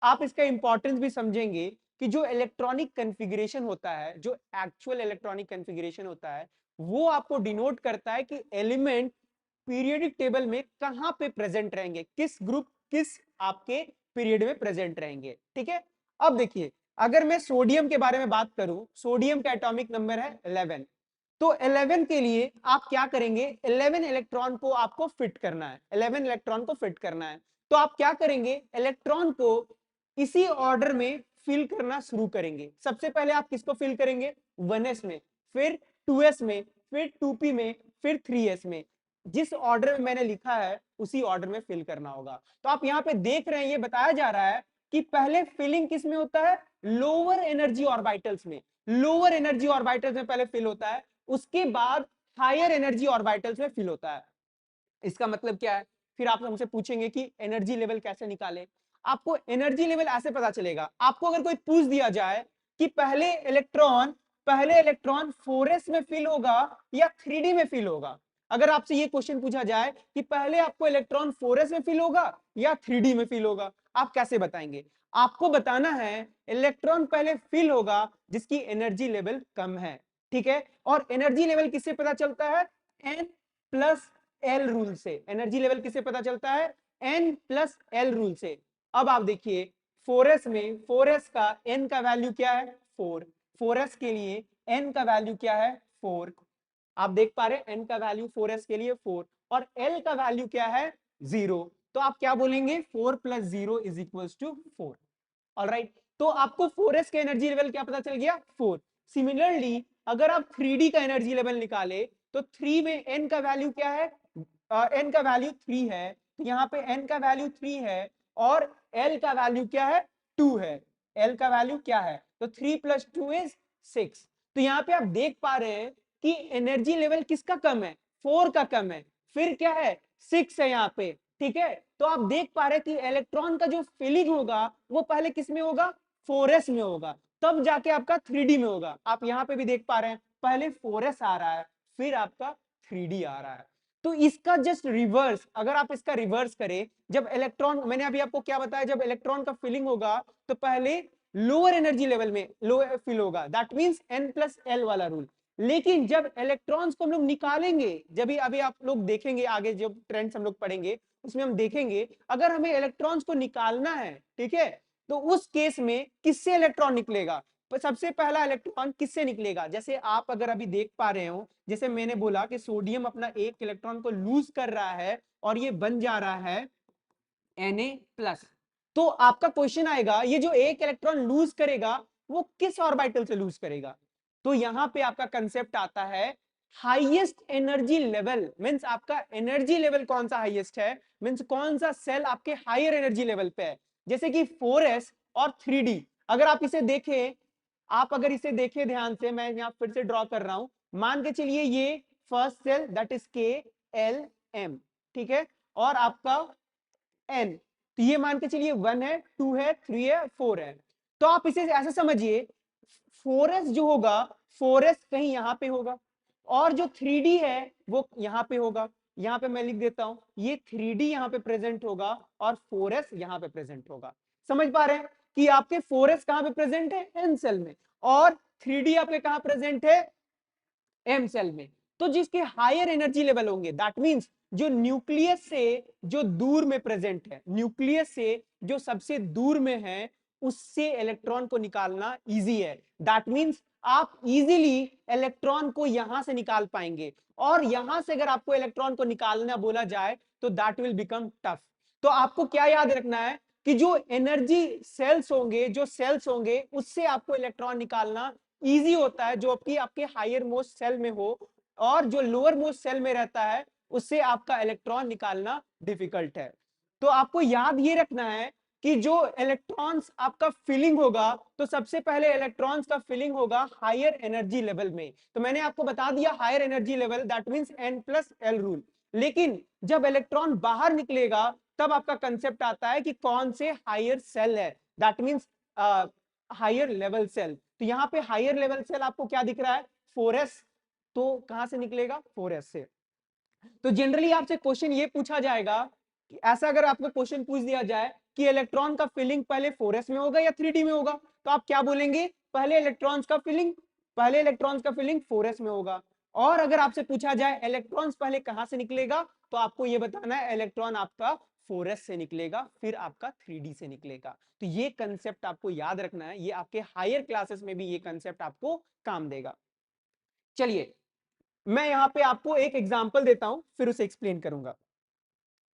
आप इसका इंपॉर्टेंस भी समझेंगे कि जो इलेक्ट्रॉनिक कॉन्फ़िगरेशन होता है, जो एक्चुअल इलेक्ट्रॉनिक कॉन्फ़िगरेशन होता है, वो आपको डिनोट करता है कि एलिमेंट पीरियोडिक टेबल में कहां पे प्रेजेंट रहेंगे, किस ग्रुप, किस आपके पीरियड में प्रेजेंट रहेंगे, ठीक है। अब देखिए, अगर मैं सोडियम के बारे में बात करूं, सोडियम का एटॉमिक नंबर है 11। तो 11 के लिए आप क्या करेंगे, 11 इलेक्ट्रॉन को आपको फिट करना है, 11 इलेक्ट्रॉन को फिट करना है। तो आप क्या करेंगे, इलेक्ट्रॉन को इसी ऑर्डर में फिल करना शुरू करेंगे। सबसे पहले आप किसको फिल करेंगे, 1s में, फिर 2s में, फिर 2p में, फिर 3s में। जिस ऑर्डर में मैंने लिखा है उसी ऑर्डर में फिल करना होगा। तो आप यहाँ पे देख रहे हैं, ये बताया जा रहा है कि पहले फिलिंग किस में होता है, लोअर एनर्जी ऑर्बिटल्स में। लोअर एनर्जी ऑर्बिटल्स में पहले फिल होता है, उसके बाद हायर एनर्जी ऑर्बिटल्स में फिल होता है। इसका मतलब क्या है, फिर आप हमसे पूछेंगे कि एनर्जी लेवल कैसे निकाले। आपको एनर्जी लेवल ऐसे पता चलेगा, आपको अगर कोई पूछ दिया जाए कि पहले इलेक्ट्रॉन 4s में फिल होगा या 3d में फिल होगा। अगर आपसे ये क्वेश्चन पूछा जाए कि पहले आपको इलेक्ट्रॉन 4s में फिल होगा या 3d में फिल होगा, आप कैसे बताएंगे। आपको बताना है इलेक्ट्रॉन पहले फिल होगा जिसकी एनर्जी लेवल कम है, ठीक है। और एनर्जी लेवल किससे पता चलता है, n प्लस एल रूल से। एनर्जी लेवल किससे पता चलता है, n प्लस एल रूल से। अब आप देखिए 4s में, 4s का n का वैल्यू क्या है, 4। 4s के लिए n का वैल्यू क्या है, 4। आप देख पा रहे हैं n का वैल्यू 4s के लिए 4, और l का वैल्यू क्या है, 0। तो आप क्या बोलेंगे, 4 plus 0 is equal to 4। Alright, तो आपको 4s का एनर्जी लेवल क्या पता चल गया, 4। सिमिलरली अगर आप 3d का एनर्जी लेवल निकाले तो 3 में n का वैल्यू क्या है, n का वैल्यू 3 है, तो यहाँ पे n का वैल्यू 3 है, और l का वैल्यू क्या है, 2 है। l का वैल्यू क्या है, तो 3 प्लस 2 इज 6। तो यहाँ पे आप देख पा रहे हैं कि एनर्जी लेवल किसका कम है, 4 का कम है, फिर क्या है, 6 है यहाँ पे, ठीक है। तो आप देख पा रहे हैं कि इलेक्ट्रॉन का जो फिलिंग होगा वो पहले किस में होगा, 4s में होगा, तब जाके आपका 3d में होगा। आप यहाँ पे भी देख पा रहे हैं पहले 4s आ रहा है, फिर आपका 3d आ रहा है। तो इसका जस्ट रिवर्स, अगर आप इसका रिवर्स करें, जब इलेक्ट्रॉन, मैंने अभी आपको क्या बताया, जब इलेक्ट्रॉन का फिलिंग होगा तो पहले लोअर एनर्जी लेवल में लोअर फिल होगा, that means n plus L वाला रूल। लेकिन जब इलेक्ट्रॉन्स को हम लोग निकालेंगे, जब अभी आप लोग देखेंगे आगे जब ट्रेंड्स हम लोग पढ़ेंगे उसमें हम देखेंगे, अगर हमें इलेक्ट्रॉन्स को निकालना है, ठीक है, तो उस केस में किससे इलेक्ट्रॉन निकलेगा, सबसे पहला इलेक्ट्रॉन किससे निकलेगा? जैसे आप अगर अभी देख पा रहे हो, जैसे मैंने बोला कि सोडियम अपना एक इलेक्ट्रॉन को लूज कर रहा है और ये बन जा रहा है Na+। तो आपका क्वेश्चन आएगा, ये जो एक इलेक्ट्रॉन लूज करेगा वो किस ऑर्बिटल से लूज करेगा? तो यहां पे आपका कंसेप्ट आता है हाईएस्ट एनर्जी लेवल। मींस आपका एनर्जी लेवल कौन सा हाईएस्ट है, मींस कौन सा सेल आपके हायर एनर्जी लेवल पे है। जैसे कि 4s और 3d, अगर आप इसे देखें, आप अगर इसे देखें ध्यान से, मैं यहां फिर से ड्रॉ कर रहा हूं, मान के चलिए ये first shell that is KLm, ठीक है, और आपका n, तो ये मान के चलिए 1 है, 2 है, 3 है, 4 है। तो आप इसे ऐसे समझिए, 4s जो होगा, 4s कहीं यहां पे होगा, और जो 3d है वो यहां पे होगा। यहां पे मैं लिख देता हूं, ये 3d यहां पे प्रेजेंट होगा और 4s यहां पे प्रेजेंट होगा। समझ पा रहे हैं कि आपके 4s कहां पे प्रेजेंट है? n सेल में, और 3d आपके कहां प्रेजेंट है? m सेल में। तो जिसके हायर एनर्जी लेवल होंगे, दैट मींस जो न्यूक्लियस से जो दूर में प्रेजेंट है, न्यूक्लियस से जो सबसे दूर में है, उससे इलेक्ट्रॉन को निकालना इजी है। दैट मींस आप इजीली इलेक्ट्रॉन को यहां से निकाल पाएंगे, और यहां से अगर आपको इलेक्ट्रॉन को निकालना बोला जाए तो दैट विल बिकम टफ। तो आपको क्या याद रखना है कि जो एनर्जी सेल्स होंगे, जो सेल्स होंगे, उससे आपको इलेक्ट्रॉन निकालना इजी होता है, जो आपकी आपके हायर मोस्ट सेल में हो, और जो लोअर मोस्ट सेल में रहता है उससे आपका इलेक्ट्रॉन निकालना डिफिकल्ट है। तो आपको याद ये रखना है कि जो इलेक्ट्रॉन्स आपका फिलिंग होगा, तो सबसे पहले इलेक्ट्रॉन्स का फिलिंग होगा हायर एनर्जी लेवल में। तो मैंने आपको बता दिया higher energy level that means N+L rule. लेकिन जब इलेक्ट्रॉन बाहर निकलेगा तब आपका कंसेप्ट आता है कि कौन से हायर सेल है, that means higher level shell. तो यहां पे हायर लेवल सेल आपको क्या दिख रहा है? 4s। तो कहां से निकलेगा? 4s से। तो जनरली आपसे क्वेश्चन ये पूछा जाएगा कि ऐसा अगर आपको क्वेश्चन पूछ दिया जाए कि इलेक्ट्रॉन का फिलिंग पहले 4s में होगा या 3d में होगा, तो आप क्या बोलेंगे? पहले इलेक्ट्रॉन्स का फिलिंग, पहले इलेक्ट्रॉन्स का फिलिंग 4s में होगा। और अगर आपसे पूछा जाए इलेक्ट्रॉन्स पहले कहां से निकलेगा, तो आपको यह बताना है इलेक्ट्रॉन आपका 4s से निकलेगा, फिर आपका 3d से निकलेगा। तो ये कंसेप्ट आपको याद रखना है, ये आपके हायर क्लासेस में भी ये कंसेप्ट आपको काम देगा। चलिए मैं यहां पे आपको एक एग्जांपल देता हूं, फिर उसे एक्सप्लेन करूंगा।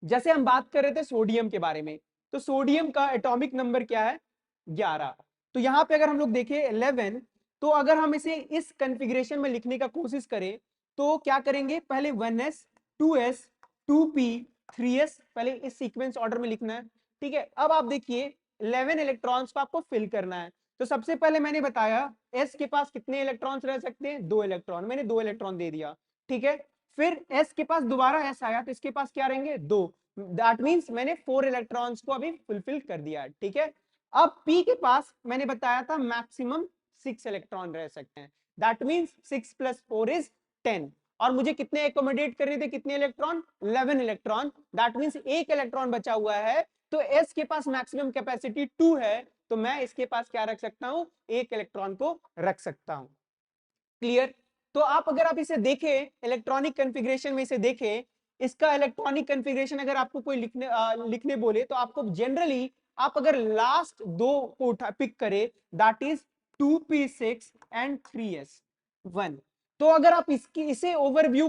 जैसे हम बात कर रहे थे सोडियम के बारे में, तो सोडियम का एटॉमिक नंबर क्या है? 11। तो यहां पे अगर हम लोग देखें 11, तो अगर हम इसे इस कॉन्फ़िगरेशन में लिखने का कोशिश करें तो क्या करेंगे? पहले 1s 2s 2p 3s, पहले इस सीक्वेंस ऑर्डर में लिखना है, ठीक है। अब आप देखिए 11 इलेक्ट्रॉन्स को आपको फिल करना है। तो सबसे पहले मैंने बताया s के पास कितने इलेक्ट्रॉन्स रह सकते हैं? 2 इलेक्ट्रॉन, मैंने 2 इलेक्ट्रॉन दे दिया, ठीक है। फिर s के पास दोबारा s आया, तो इसके पास क्या रहेंगे? 2। दैट मींस मैंने 4 इलेक्ट्रॉन्स को अभी फुलफिल कर दिया, ठीक है। अब p के पास मैंने बताया था मैक्सिमम 6 इलेक्ट्रॉन रह सकते हैं, दैट मींस 6 + 4 = 10। और मुझे कितने एकोमोडेट करने थे? कितने इलेक्ट्रॉन? 11 इलेक्ट्रॉन। दैट मींस एक इलेक्ट्रॉन बचा हुआ है, तो s के पास मैक्सिमम कैपेसिटी 2 है, तो मैं इसके पास क्या रख सकता हूं? एक इलेक्ट्रॉन को रख सकता हूं। क्लियर? तो आप अगर आप इसे देखें इलेक्ट्रॉनिक कॉन्फ़िगरेशन में, इसे देखें, इसका इलेक्ट्रॉनिक कॉन्फ़िगरेशन अगर आपको कोई लिखने बोले, तो आपको जनरली आप अगर लास्ट दो को उठा पिक करे, that is 2p6 and 3s1। तो अगर आप इसकी इसे ओवरव्यू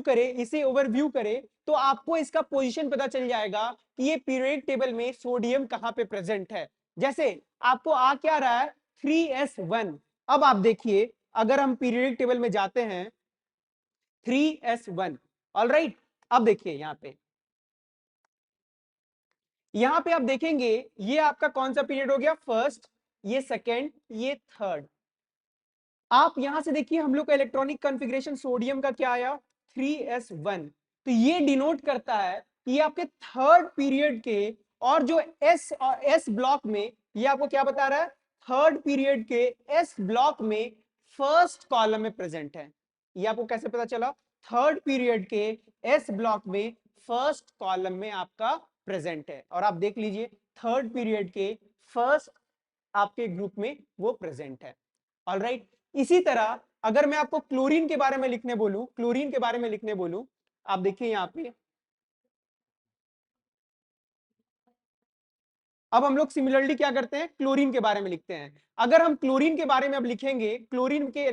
करें तो आपको इसका पोजीशन पता चल जाएगा कि ये पीरियोडिक टेबल में सोडियम कहां पे प्रेजेंट है। जैसे आपको आ क्या रहा है? 3s1। अब आप देखिए अगर हम पीरियोडिक टेबल में जाते हैं 3s1, ऑलराइट। अब देखिए यहां पे आप देखेंगे ये आपका कौन सा पीरियड हो गया? फर्स्ट, ये सेकेंड, ये थर्ड। आप यहां से देखिए हम लोग का इलेक्ट्रॉनिक कॉन्फ़िगरेशन सोडियम का क्या आया? 3s1। तो ये डिनोट करता है कि ये आपके थर्ड पीरियड के, और जो एस ब्लॉक में, ये आपको क्या बता रहा है? थर्ड पीरियड के एस ब्लॉक में फर्स्ट कॉलम में प्रेजेंट है। ये आपको कैसे पता चला? थर्ड पीरियड के एस ब्लॉक में फर्स्ट कॉलम में आपका प्रेजेंट है। और आप देख लीजिए थर्ड पीरियड के फर्स्ट आपके ग्रुप में वो प्रेजेंट है, ऑलराइट। इसी तरह अगर मैं आपको क्लोरीन के बारे में लिखने बोलूं, क्लोरीन के बारे में लिखने बोलूं, आप देखिए यहां पे अब हम लोग सिमिलरली क्या करते हैं, क्लोरीन के बारे में लिखते हैं। अगर हम क्लोरीन के बारे में अब लिखेंगे, क्लोरीन के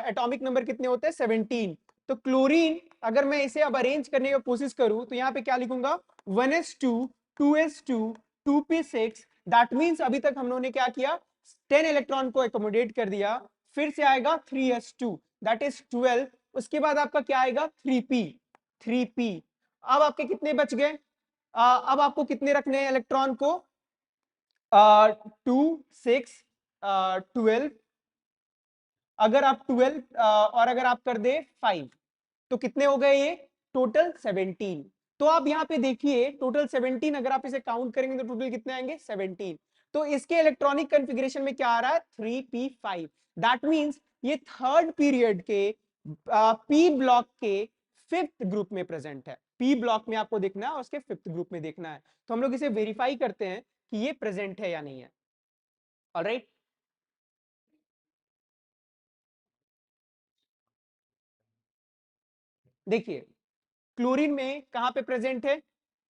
एटॉमिक नंबर कितने होते हैं, 17। तो क्लोरीन अगर मैं इसे अब अरेंज करने की कोशिश करूं तो यहाँ पे क्या लिखूंगा, 1s2 2s2 2p6। That means अभी तक हम लोगों ने क्या किया, 10 इलेक्ट्रॉन को एकोमोडेट कर दिया। फिर से आएगा 3s2 दैट इज 12। उसके बाद आपका क्या आएगा, 3p। अब आपके कितने बच गए, अब आपको कितने रखने हैं इलेक्ट्रॉन को, 2 6 12। अगर आप 12 और अगर आप कर दे 5 तो कितने हो गए ये, टोटल 17। तो आप यहाँ पे देखिए टोटल 17, अगर आप इसे काउंट करेंगे तो टोटल कितने आएंगे, 17। तो इसके इलेक्ट्रॉनिक कॉन्फ़िगरेशन में क्या आ रहा है, 3p5। दैट मींस ये थर्ड पीरियड के पी ब्लॉक के फिफ्थ ग्रुप में प्रेजेंट है। पी ब्लॉक में आपको देखना है और उसके फिफ्थ ग्रुप में देखना है। तो हम लोग इसे वेरीफाई करते हैं कि ये प्रेजेंट है या नहीं है। ऑलराइट, देखिए क्लोरीन में कहां पे प्रेजेंट है,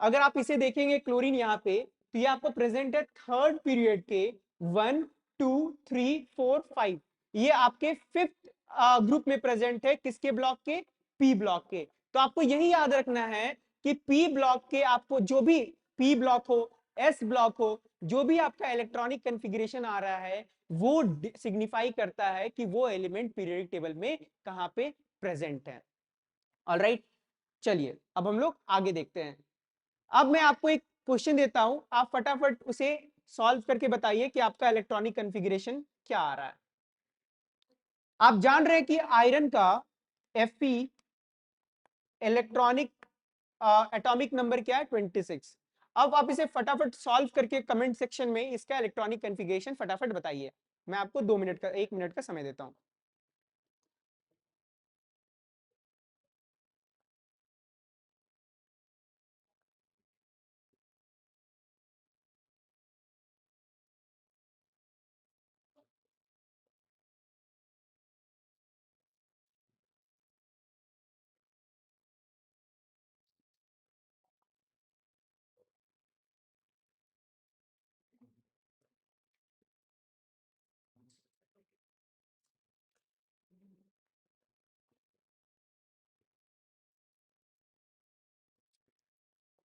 अगर आप इसे देखेंगे क्लोरीन यहाँ पे, तो ये आपको प्रेजेंट है थर्ड पीरियड के 1 2 3 4 5। ये आपके फिफ्थ ग्रुप में प्रेजेंट है, किसके ब्लॉक के, पी ब्लॉक के। तो आपको यही याद रखना है कि पी ब्लॉक के आपको जो भी, पी ब्लॉक हो एस ब्लॉक हो, जो भी आपका इलेक्ट्रॉनिक कॉन्फ़िगरेशन आ रहा है वो सिग्निफाई करता है कि वो एलिमेंट पीरियोडिक टेबल में कहां पे प्रेजेंट है। ऑलराइट, चलिए अब हम लोग आगे देखते हैं। अब मैं आपको एक क्वेश्चन देता हूं, आप फटाफट उसे सॉल्व करके बताइए कि आपका इलेक्ट्रॉनिक कॉन्फ़िगरेशन क्या आ रहा है। आप जान रहे हैं कि आयरन का Fe इलेक्ट्रॉनिक एटॉमिक नंबर क्या है, 26। अब आप इसे फटाफट सॉल्व करके कमेंट सेक्शन में इसका इलेक्ट्रॉनिक कॉन्फ़िगरेशन फटाफट बताइए। मैं आपको 2 मिनट का, 1 मिनट का समय देता हूं।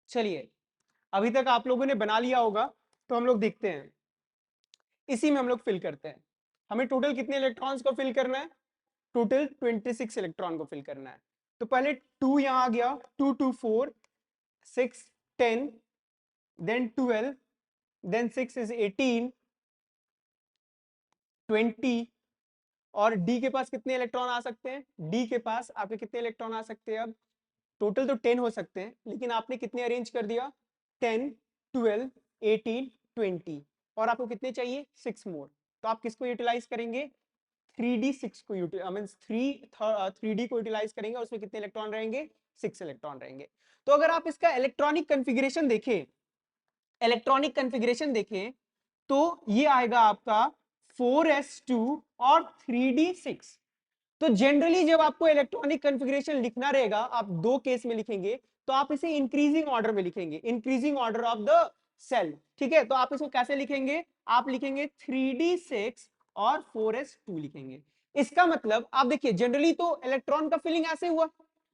चलिए अभी तक आप लोगों ने बना लिया होगा, तो हम लोग देखते हैं, इसी में हम लोग फिल करते हैं। हमें टोटल कितने इलेक्ट्रॉन्स को फिल करना है, टोटल 26 इलेक्ट्रॉन को फिल करना है। तो पहले 2 यहां आ गया, 2 2 4 6 10, देन 12, देन 6 इज 18 20। और डी के पास कितने इलेक्ट्रॉन आ सकते हैं, डी के पास आपके कितने इलेक्ट्रॉन आ सकते हैं, अब टोटल तो 10 हो सकते हैं, लेकिन आपने कितने अरेंज कर दिया, 10 12 18 20। और आपको कितने चाहिए, 6 मोर। तो आप किसको यूटिलाइज करेंगे, 3d6 को मींस 3d को यूटिलाइज करेंगे और उसमें कितने इलेक्ट्रॉन रहेंगे, 6 इलेक्ट्रॉन रहेंगे। तो अगर आप इसका इलेक्ट्रॉनिक कॉन्फ़िगरेशन देखें, इलेक्ट्रॉनिक कॉन्फ़िगरेशन देखें तो ये आएगा आपका 4s2 और 3d6। तो जनरली जब आपको इलेक्ट्रॉनिक कॉन्फ़िगरेशन लिखना रहेगा, आप दो केस में लिखेंगे, तो आप इसे इंक्रीजिंग ऑर्डर में लिखेंगे, increasing order of the shell. ठीक है, तो आप इसको कैसे लिखेंगे, आप लिखेंगे 3d6 और 4s2 लिखेंगे। इसका मतलब आप देखिए जनरली तो इलेक्ट्रॉन का फिलिंग ऐसे हुआ,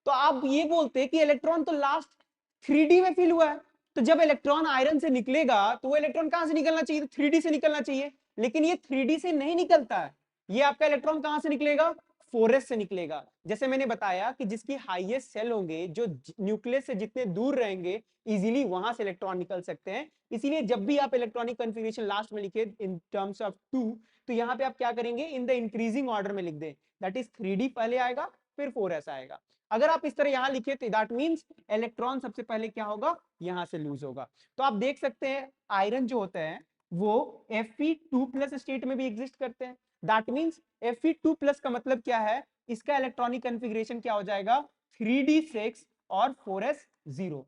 तो आप ये बोलते हैं कि इलेक्ट्रॉन तो लास्ट 3d में फिल हुआ है। तो जब इलेक्ट्रॉन आयरन से निकलेगा तो वो इलेक्ट्रॉन कहां से निकलना चाहिए, 3d से निकलना चाहिए, लेकिन ये 3d से नहीं निकलता है। ये आपका इलेक्ट्रॉन कहां से निकलेगा, 4s से निकलेगा। जैसे मैंने बताया कि जिसकी हाईएस्ट सेल होंगे, जो न्यूक्लियस से जितने दूर रहेंगे, इजीली वहां से इलेक्ट्रॉन निकल सकते हैं। इसीलिए जब भी आप इलेक्ट्रॉनिक कॉन्फ़िगरेशन लास्ट में लिखे इन टर्म्स ऑफ 2, तो यहां पे आप क्या करेंगे, इन द इंक्रीजिंग ऑर्डर में लिख दें। दैट इज 3d पहले आएगा फिर 4s आएगा। अगर आप इस तरह यहां लिखे तो दैट मींस इलेक्ट्रॉन सबसे पहले क्या होगा, यहां से लूज होगा। तो आप देख सकते हैं आयरन जो होता है वो Fe2+ स्टेट में भी एग्जिस्ट करते हैं। दैट मींस Fe2+ का मतलब क्या है, इसका इलेक्ट्रॉनिक कॉन्फ़िगरेशन क्या हो जाएगा, 3d6 और 4s0।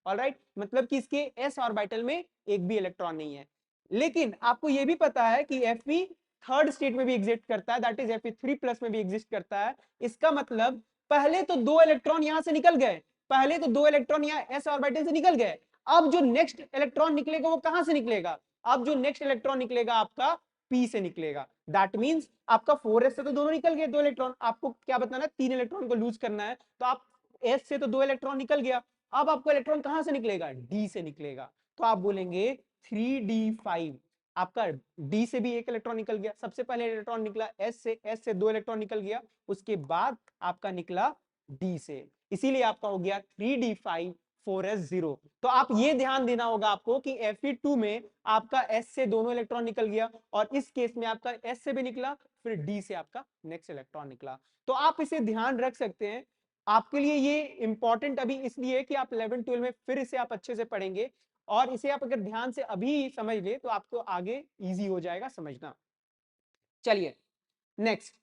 ऑलराइट, मतलब कि इसके s ऑर्बिटल में एक भी इलेक्ट्रॉन नहीं है। लेकिन आपको यह भी पता है कि Fe थर्ड स्टेट में भी एग्जिस्ट करता है, दैट इज Fe3+ में भी एग्जिस्ट करता है। इसका मतलब पहले तो दो इलेक्ट्रॉन यहां से निकल गए, पहले तो दो इलेक्ट्रॉन यहां s ऑर्बिटल से निकल गए। अब जो नेक्स्ट इलेक्ट्रॉन निकलेगा वो कहां से निकलेगा, अब जो नेक्स्ट इलेक्ट्रॉन निकलेगा आपका पी से निकलेगा। दैट मींस आपका 4s से तो दोनों निकल गए, 2 इलेक्ट्रॉन, आपको क्या बताना है, 3 इलेक्ट्रॉन को लूज करना है, तो आप s से तो 2 इलेक्ट्रॉन निकल गया, अब आपको इलेक्ट्रॉन कहां से निकलेगा, डी से निकलेगा, तो आप बोलेंगे 3d5। आपका डी से भी एक इलेक्ट्रॉन निकल गया, सबसे पहले इलेक्ट्रॉन निकला एस से 2 इलेक्ट्रॉन निकल गया, उसके बाद आपका निकला डी से, इसीलिए आपका हो गया 3d5 4s0। तो आप ये ध्यान देना होगा आपको कि Fe2 में आपका S से दोनों इलेक्ट्रॉन निकल गया, और इस केस में आपका S से भी निकला, फिर D से आपका नेक्स्ट इलेक्ट्रॉन निकला। तो आप इसे ध्यान रख सकते हैं, आपके लिए ये इंपॉर्टेंट अभी इसलिए कि आप 11 12 में फिर इसे आप अच्छे से पढ़ेंगे, और इसे आप अगर ध्यान से अभी समझ ले तो आपको आगे इजी हो जाएगा समझना। चलिए नेक्स्ट,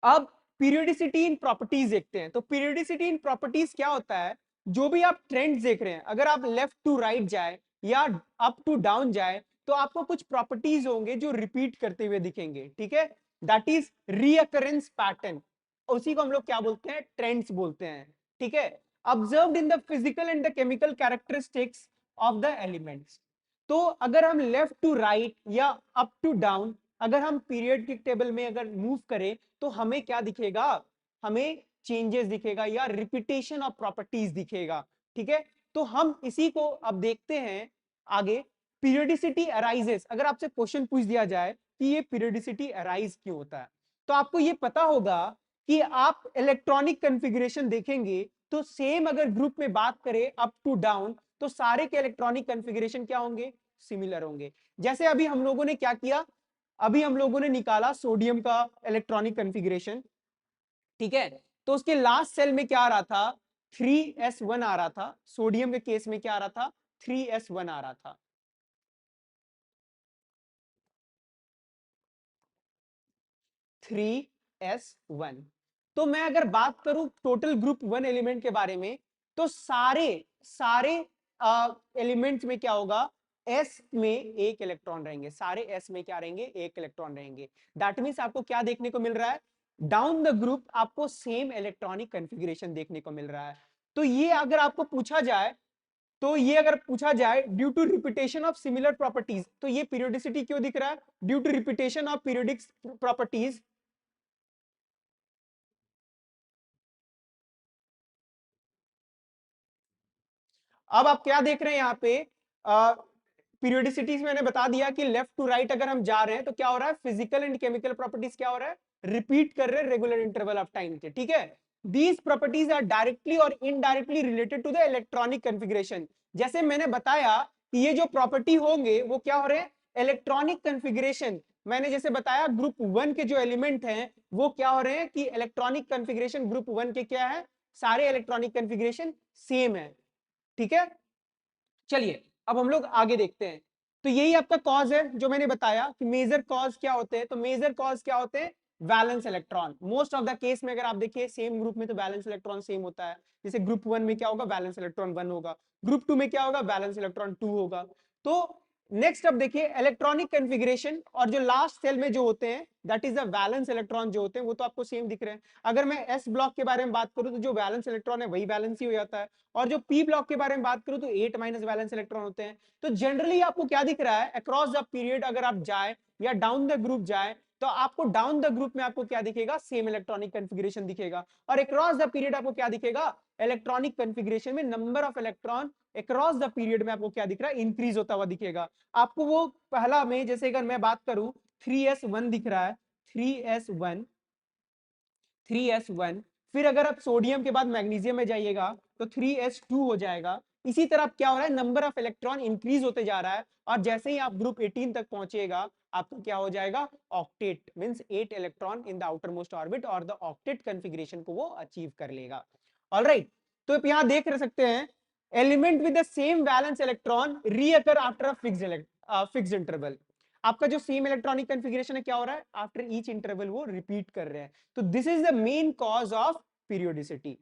अब पीरियोडिसिटी इन प्रॉपर्टीज देखते हैं। तो पीरियोडिसिटी इन प्रॉपर्टीज क्या होता है, जो भी आप ट्रेंड्स देख रहे हैं, अगर आप लेफ्ट टू राइट जाए या अप टू डाउन जाए, तो आपको कुछ प्रॉपर्टीज होंगे जो रिपीट करते हुए दिखेंगे, ठीक है, दैट इज रीअकरेंस पैटर्न, उसी को हम लोग क्या बोलते हैं, ट्रेंड्स बोलते हैं, ठीक है, observed in the physical and the chemical characteristics of the elements. तो अगर हम लेफ्ट टू राइट या अप टू डाउन, अगर हम पीरियड टेबल में अगर मूव करें, तो हमें क्या दिखेगा, हमें चेंजेस दिखेगा या रिपीटेशन ऑफ प्रॉपर्टीज दिखेगा, ठीक है। तो हम इसी को अब देखते हैं आगे। पीरियोडिसिटी अराइजेस, अगर आपसे क्वेश्चन पूछ दिया जाए कि ये पीरियोडिसिटी अराइज क्यों होता है, तो आपको ये पता होगा कि आप इलेक्ट्रॉनिक कॉन्फ़िगरेशन देखेंगे तो सेम अगर ग्रुप में बात करें अप टू डाउन, तो सारे के इलेक्ट्रॉनिक कॉन्फ़िगरेशन क्या होंगे, सिमिलर होंगे। जैसे अभी हम लोगों ने क्या किया, अभी हम लोगों ने निकाला सोडियम का इलेक्ट्रॉनिक कॉन्फ़िगरेशन, ठीक है, तो उसके लास्ट सेल में क्या आ रहा था, 3s1 आ रहा था, सोडियम के केस में क्या आ रहा था, 3s1 आ रहा था, 3s1। तो मैं अगर बात करूं टोटल ग्रुप 1 एलिमेंट के बारे में, तो सारे सारे एलिमेंट्स में क्या होगा, s में एक इलेक्ट्रॉन रहेंगे, सारे s में क्या रहेंगे, एक इलेक्ट्रॉन रहेंगे। दैट मींस आपको क्या देखने को मिल रहा है, डाउन द ग्रुप आपको सेम इलेक्ट्रॉनिक कॉन्फ़िगरेशन देखने को मिल रहा है। तो ये अगर आपको पूछा जाए, तो ये अगर पूछा जाए due to repetition of similar properties, तो ये पीरियोडिसिटी क्यों दिख रहा है, due to repetition of periodic properties. अब आप क्या देख रहे हैं यहाँ पे, पीरियोडिसिटीज मैंने बता दिया कि लेफ्ट टू राइट अगर हम जा रहे हैं तो क्या हो रहा है, फिजिकल एंड केमिकल प्रॉपर्टीज क्या हो रहा है, रिपीट कर रहे हैं रेगुलर इंटरवल ऑफ टाइम के, ठीक है। दीज प्रॉपर्टीज आर डायरेक्टली और indirectly related to the electronic configuration. जैसे मैंने बताया कि ये जो प्रॉपर्टी होंगे वो क्या हो रहे हैं, इलेक्ट्रॉनिक कॉन्फ़िगरेशन। मैंने जैसे बताया ग्रुप 1 के जो एलिमेंट हैं वो क्या हो रहे हैं कि इलेक्ट्रॉनिक कॉन्फ़िगरेशन ग्रुप 1 के क्या है, सारे इलेक्ट्रॉनिक कॉन्फ़िगरेशन सेम है, ठीक है। चलिए अब हम लोग आगे देखते हैं। तो यही आपका कॉज है जो मैंने बताया कि मेजर कॉज क्या होते हैं, तो मेजर कॉज क्या होते हैं, valence electron. Most of the case में अगर आप देखिए सेम ग्रुप में तो वैलेंस इलेक्ट्रॉन सेम होता है, जैसे ग्रुप 1 में क्या होगा, वैलेंस इलेक्ट्रॉन 1 होगा, ग्रुप 2 में क्या होगा, वैलेंस इलेक्ट्रॉन 2 होगा। तो नेक्स्ट अब देखिए इलेक्ट्रॉनिक कॉन्फ़िगरेशन, और जो लास्ट सेल में जो होते हैं that is the valence electron जो होते हैं वो तो आपको सेम दिख रहे हैं। अगर मैं एस ब्लॉक के बारे में बात करूं तो जो वैलेंस इलेक्ट्रॉन है वही वैलेंस ही हो जाता है, और जो पी ब्लॉक के बारे में बात करूं तो 8 माइनस वैलेंस इलेक्ट्रॉन होते हैं। तो जनरली आपको क्या दिख रहा है, अक्रॉस द पीरियड अगर आप जाए या डाउन द ग्रुप जाए, तो आपको डाउन द ग्रुप में आपको क्या दिखेगा, सेम इलेक्ट्रॉनिक कॉन्फ़िगरेशन दिखेगा, और अक्रॉस द पीरियड आपको क्या दिखेगा, इलेक्ट्रॉनिक कॉन्फ़िगरेशन में number of electron across the period में आपको क्या दिख रहा है, इंक्रीज होता हुआ दिखेगा आपको। वो पहला में जैसे अगर मैं बात करूं 3s1 दिख रहा है, 3s1, 3s1, फिर अगर आप सोडियम के बाद मैग्नीशियम में जाइएगा तो 3s2 हो जाएगा। इसी तरह क्या हो रहा है, नंबर ऑफ इलेक्ट्रॉन इंक्रीज होते जा रहा है, और जैसे ही आप ग्रुप 18 तक पहुंचेगा आपको क्या हो जाएगा, octet, means 8 electron in the outermost orbit, और द ऑक्टेट कॉन्फ़िगरेशन को वो अचीव कर लेगा। ऑलराइट, तो आप यहां देख सकते हैं element with the same valence electron reoccur after a fixed interval. आपका जो सेम इलेक्ट्रॉनिक कॉन्फ़िगरेशन है क्या हो रहा है, आफ्टर ईच इंटरवल वो रिपीट कर रहे हैं। तो this is the main cause of periodicity.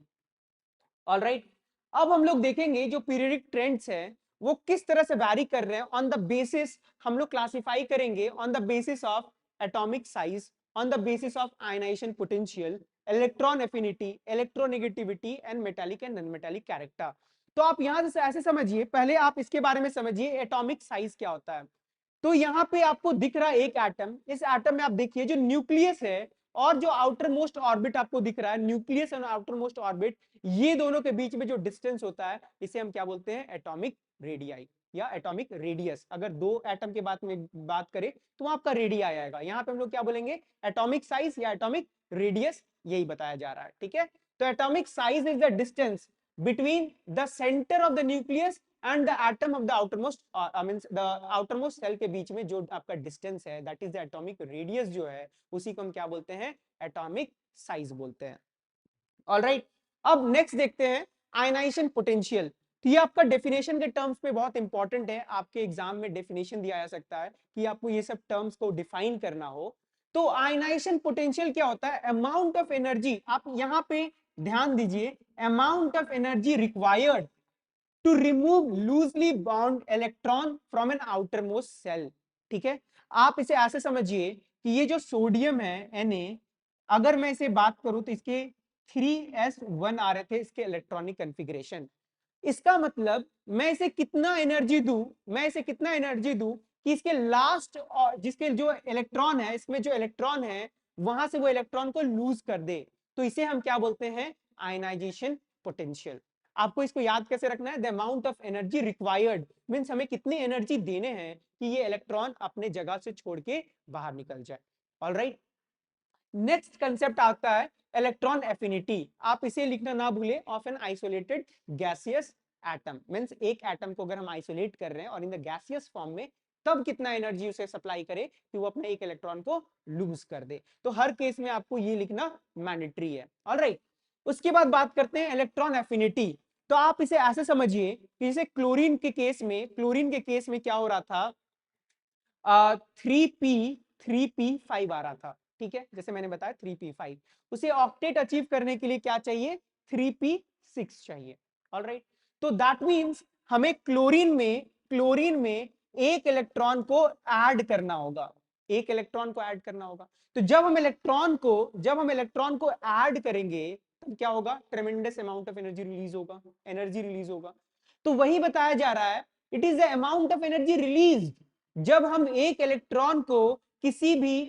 Alright, अब हम लोग देखेंगे जो पीरियोडिक ट्रेंड्स हैं वो किस तरह से वैरी कर रहे हैं, ऑन द बेसिस हम लोग क्लासिफाई करेंगे on the basis of atomic size, on the basis of ionization potential, electron affinity, electronegativity and metallic and non metallic character. तो आप यहां से ऐसे समझिए, पहले आप इसके बारे में समझिए एटॉमिक साइज क्या होता है। तो यहाँ पे आपको दिख रहा है एक एटम, इस एटम में आप देखिए जो न्यूक्लियस है और जो आउटर मोस्ट ऑर्बिट आपको दिख रहा है, न्यूक्लियस और आउटर मोस्ट ऑर्बिट, ये दोनों के बीच में जो डिस्टेंस होता है इसे हम क्या बोलते हैं, एटॉमिक रेडियाई या एटॉमिक रेडियस। अगर दो एटम के बात करें तो आपका रेडियाई आएगा, यहाँ पे हम लोग क्या बोलेंगे, एटॉमिक साइज या एटॉमिक रेडियस, यही बताया जा रहा है। ठीक है, तो atomic size is the distance between the center of the nucleus and the atom of the outermost means the outermost cell के बीच में जो आपका डिस्टेंस है, that is the atomic radius जो है, उसी को हम क्या बोलते हैं, एटॉमिक साइज बोलते हैं। ऑलराइट, अब नेक्स्ट देखते हैं आयनाइजेशन पोटेंशियल। तो ये आपका डेफिनेशन के टर्म्स में बहुत इंपॉर्टेंट है, आपके एग्जाम में डेफिनेशन दिया जा सकता है कि आपको ये सब टर्म्स को डिफाइन करना हो। तो आयनाइजेशन पोटेंशियल क्या होता है, अमाउंट ऑफ एनर्जी, आप यहां पे ध्यान दीजिए, amount of energy required to remove loosely bound electron from an outermost shell. ठीक है, आप इसे ऐसे समझिए कि ये जो सोडियम है Na, अगर मैं इसे बात करूं तो इसके 3s1 आ रहे थे इसके इलेक्ट्रॉनिक कॉन्फ़िगरेशन। इसका मतलब मैं इसे कितना एनर्जी दूं, मैं इसे कितना एनर्जी दूं कि इसके लास्ट और जिसके जो इलेक्ट्रॉन है, इसमें जो इलेक्ट्रॉन है वहां से वो इलेक्ट्रॉन को लूज कर दे, तो इसे हम क्या बोलते हैं, आयनाइजेशन पोटेंशियल। आपको इसको याद कैसे रखना है, the amount of energy required means हमें कितनी एनर्जी देने हैं कि ये इलेक्ट्रॉन अपने जगह से छोड़ के बाहर निकल जाए। ऑलराइट, नेक्स्ट कंसेप्ट आता है इलेक्ट्रॉन एफिनिटी। आप इसे लिखना ना भूले, of an isolated gaseous atom means एक एटम को अगर हम आइसोलेट कर रहे हैं और इन द गैसियस फॉर्म में, तब कितना एनर्जी उसे सप्लाई करे कि वो अपने एक इलेक्ट्रॉन को लूज कर दे। तो हर केस में आपको ये लिखना मैंडेटरी है। ऑलराइट, उसके बाद बात करते हैं इलेक्ट्रॉन एफिनिटी। तो आप इसे ऐसे समझिए कि जैसे क्लोरीन के केस में, क्लोरीन के केस में क्या हो रहा था, 3p5 आ रहा था। ठीक है, जैसे मैंने बताया 3p5, उसे ऑक्टेट अचीव करने के लिए क्या चाहिए, 3p6 चाहिए। ऑलराइट, तो दैट मींस हमें क्लोरीन में एक इलेक्ट्रॉन को ऐड करना होगा, एक इलेक्ट्रॉन को ऐड करना होगा। तो जब हम इलेक्ट्रॉन को ऐड करेंगे तब क्या होगा, ट्रेमेंडस अमाउंट ऑफ एनर्जी रिलीज होगा। तो वही बताया जा रहा है, it is the amount of energy release. जब हम एक इलेक्ट्रॉन को किसी भी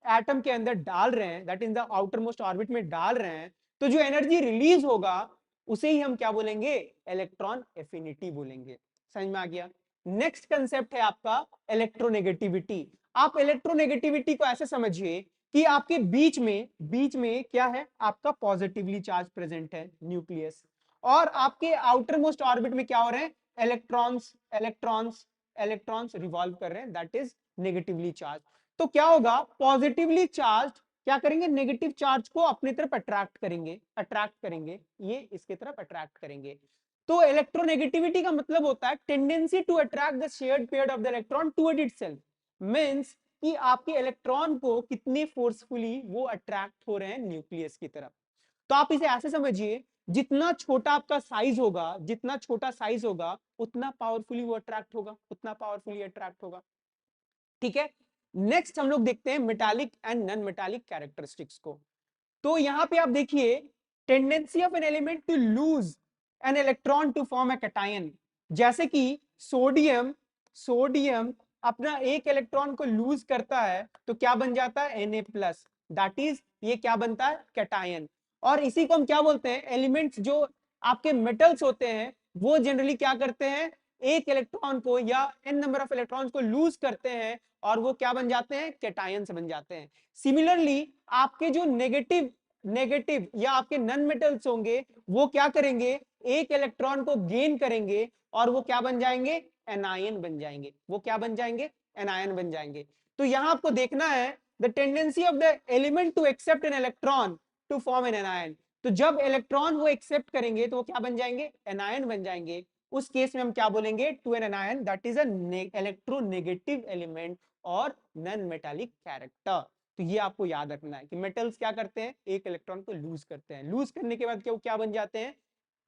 एटम के अंदर डाल रहे हैं, that is the outermost orbit में डाल रहे हैं, तो जो एनर्जी रिलीज होगा उसे ही हम क्या बोलेंगे, इलेक्ट्रॉन एफिनिटी बोलेंगे। समझ में आ गया। नेक्स्ट कंसेप्ट है आपका इलेक्ट्रोनेगेटिविटी। आप इलेक्ट्रोनेगेटिविटी को ऐसे समझिए कि आपके बीच में क्या है, आपका पॉजिटिवली चार्ज प्रेजेंट है न्यूक्लियस, और आपके आउटर मोस्ट ऑर्बिट में क्या हो रहे हैं, इलेक्ट्रॉन्स इलेक्ट्रॉन्स इलेक्ट्रॉन्स रिवॉल्व कर रहे हैं, दैट इज नेगेटिवली चार्ज। तो क्या होगा, पॉजिटिवली चार्ज क्या करेंगे, नेगेटिव चार्ज को अपनी तरफ अट्रैक्ट करेंगे, ये इसके तरफ अट्रैक्ट करेंगे। तो इलेक्ट्रोनेगेटिविटी का मतलब होता है tendency to attract the shared pair of the electron toward itself, means कि आपके इलेक्ट्रॉन को कितने फोर्सफुली वो अट्रैक्ट हो रहे हैं न्यूक्लियस की तरफ। तो आप इसे ऐसे समझिए, जितना छोटा आपका साइज होगा, जितना छोटा साइज होगा उतना पावरफुली वो अट्रैक्ट होगा, उतना पावरफुली अट्रैक्ट होगा। ठीक है, नेक्स्ट हम लोग देखते हैं metallic and non metallic characteristics को। तो यहां पे आप देखिए, tendency of an element to lose an electron to form a cation, जैसे कि सोडियम अपना एक इलेक्ट्रॉन को लूज करता है तो क्या बन जाता है, Na+, दैट इज ये क्या बनता है, कैटायन। और इसी को हम क्या बोलते हैं, एलिमेंट्स जो आपके मेटल्स होते हैं वो जनरली क्या करते हैं, एक इलेक्ट्रॉन को या n नंबर ऑफ इलेक्ट्रॉन्स को लूज करते हैं और वो क्या बन जाते हैं, कैटायंस बन जाते हैं। सिमिलरली आपके जो नेगेटिव या आपके नॉन मेटल्स होंगे वो क्या करेंगे, एक इलेक्ट्रॉन को गेन करेंगे और वो क्या बन जाएंगे, एनायन बन जाएंगे, वो क्या बन जाएंगे, एनायन बन जाएंगे। तो यहां आपको देखना है the tendency of the element to accept an electron to form an anion. तो जब इलेक्ट्रॉन वो एक्सेप्ट करेंगे तो वो क्या बन जाएंगे, एनायन बन जाएंगे। उस केस में हम क्या बोलेंगे, to an anion that is electronegative element और नॉन मेटालिक कैरेक्टर। तो ये आपको याद रखना है कि मेटल्स क्या करते हैं, एक इलेक्ट्रॉन को लूज करते हैं, लूज करने के बाद क्या बन जाते हैं,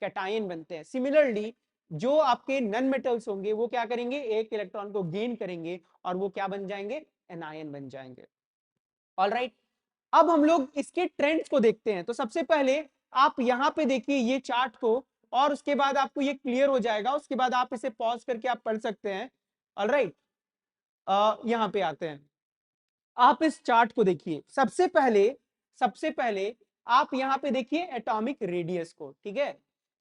कैटायन बनते हैं। सिमिलरली जो आपके नॉन मेटल्स होंगे वो क्या करेंगे, एक इलेक्ट्रॉन को गेन करेंगे और वो क्या बन जाएंगे, एनायन बन जाएंगे। ऑलराइट, अब हम लोग इसके ट्रेंड्स को देखते हैं। तो सबसे पहले आप यहां पे देखिए ये चार्ट को, और उसके बाद आपको ये क्लियर हो जाएगा, उसके बाद आप इसे पॉज करके आप पढ़ सकते हैं। ऑलराइट, यहां पे आते हैं, आप इस चार्ट को देखिए। सबसे पहले आप यहां पे देखिए एटॉमिक रेडियस को, ठीक है।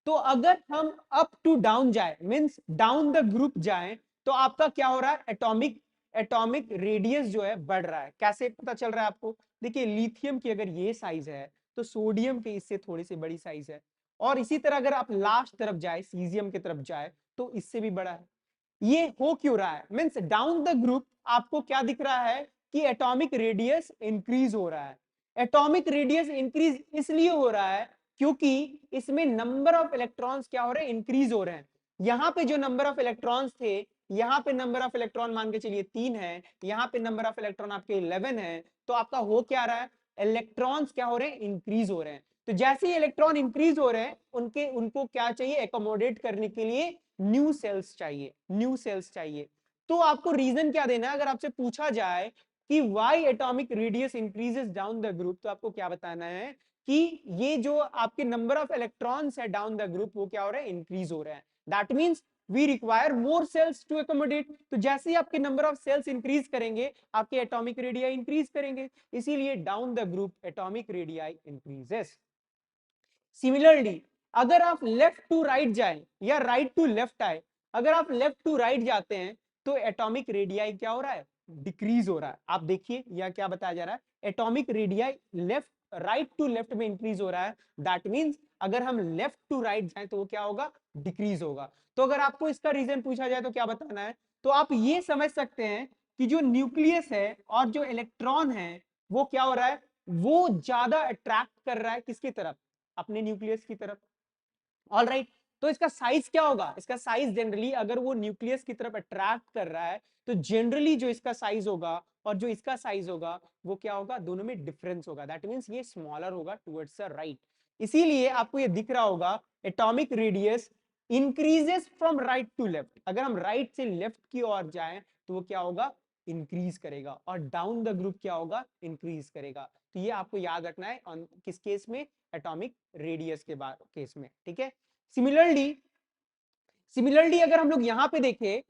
तो अगर हम अप टू डाउन जाए, मींस डाउन द ग्रुप जाए, तो आपका क्या हो रहा है, एटॉमिक रेडियस जो है बढ़ रहा है। कैसे पता चल रहा है आपको, देखिए लिथियम की अगर ये साइज है तो सोडियम की इससे थोड़ी सी बड़ी साइज है, और इसी तरह अगर आप लास्ट तरफ जाए, सीजियम की तरफ जाए, तो इससे भी बड़ा है। ये हो क्यों रहा है, मींस डाउन द ग्रुप आपको क्या दिख रहा है कि एटॉमिक रेडियस इंक्रीज हो रहा है। एटॉमिक रेडियस इंक्रीज इसलिए हो रहा है क्योंकि इसमें नंबर ऑफ इलेक्ट्रॉन्स क्या हो रहे हैं, इंक्रीज हो रहे हैं। यहां पे जो नंबर ऑफ इलेक्ट्रॉन्स थे, यहां पे नंबर ऑफ इलेक्ट्रॉन मान के चलिए 3 है, यहां पे नंबर ऑफ इलेक्ट्रॉन आपके 11 है, तो आपका हो क्या रहा है, इलेक्ट्रॉन्स क्या हो रहे हैं, इंक्रीज हो रहे हैं। तो जैसे ही इलेक्ट्रॉन इंक्रीज हो रहे हैं, उनको क्या चाहिए, एकोमोडेट करने के लिए न्यू सेल्स चाहिए। तो आपको रीजन क्या देना है, अगर आपसे पूछा जाए कि why atomic radius increases down the group, तो आपको क्या बताना है कि ये जो आपके नंबर ऑफ इलेक्ट्रॉन्स है डाउन द ग्रुप, वो क्या हो रहा है, इंक्रीज हो रहा है। That means we require more shells to accommodate. तो जैसे ही आपके नंबर ऑफ सेल्स इंक्रीज करेंगे, आपके एटॉमिक रेडियाई इंक्रीज करेंगे, इसीलिए down the group atomic radii increases. Similarly अगर आप लेफ्ट टू राइट जाएं या राइट टू लेफ्ट आए, अगर आप लेफ्ट टू राइट जाते हैं तो एटॉमिक रेडियाई क्या हो रहा है, डिक्रीज हो रहा है। आप देखिए यह क्या बताया जा रहा है, atomic radii left right to left में इंक्रीज हो रहा है। दैट मींस अगर हम लेफ्ट टू राइट जाएं तो वो क्या होगा, डिक्रीज होगा। तो अगर आपको इसका रीजन पूछा जाए तो क्या बताना है, तो आप ये समझ सकते हैं कि जो न्यूक्लियस है और जो इलेक्ट्रॉन है, वो क्या हो रहा है, वो ज्यादा अट्रैक्ट कर रहा है किसकी तरफ, अपने न्यूक्लियस की तरफ। ऑल राइट, तो इसका साइज क्या होगा, इसका साइज जनरली अगर वो न्यूक्लियस की तरफ अट्रैक्ट कर रहा है, तो जनरली जो इसका साइज होगा और जो इसका साइज होगा, वो क्या होगा, दोनों में डिफरेंस होगा। दैट मींस ये स्मॉलर होगा टुवर्ड्स द राइट। इसीलिए आपको ये दिख रहा होगा atomic radius increases from right to left. अगर हम राइट से लेफ्ट की ओर जाएं तो वो क्या होगा, इंक्रीज करेगा, और डाउन द ग्रुप क्या होगा, इंक्रीज करेगा। तो ये आपको याद रखना है किस केस में, एटॉमिक रेडियस के बाद केस में, ठीक है। सिमिलरली अगर हम लोग यहां पे देखें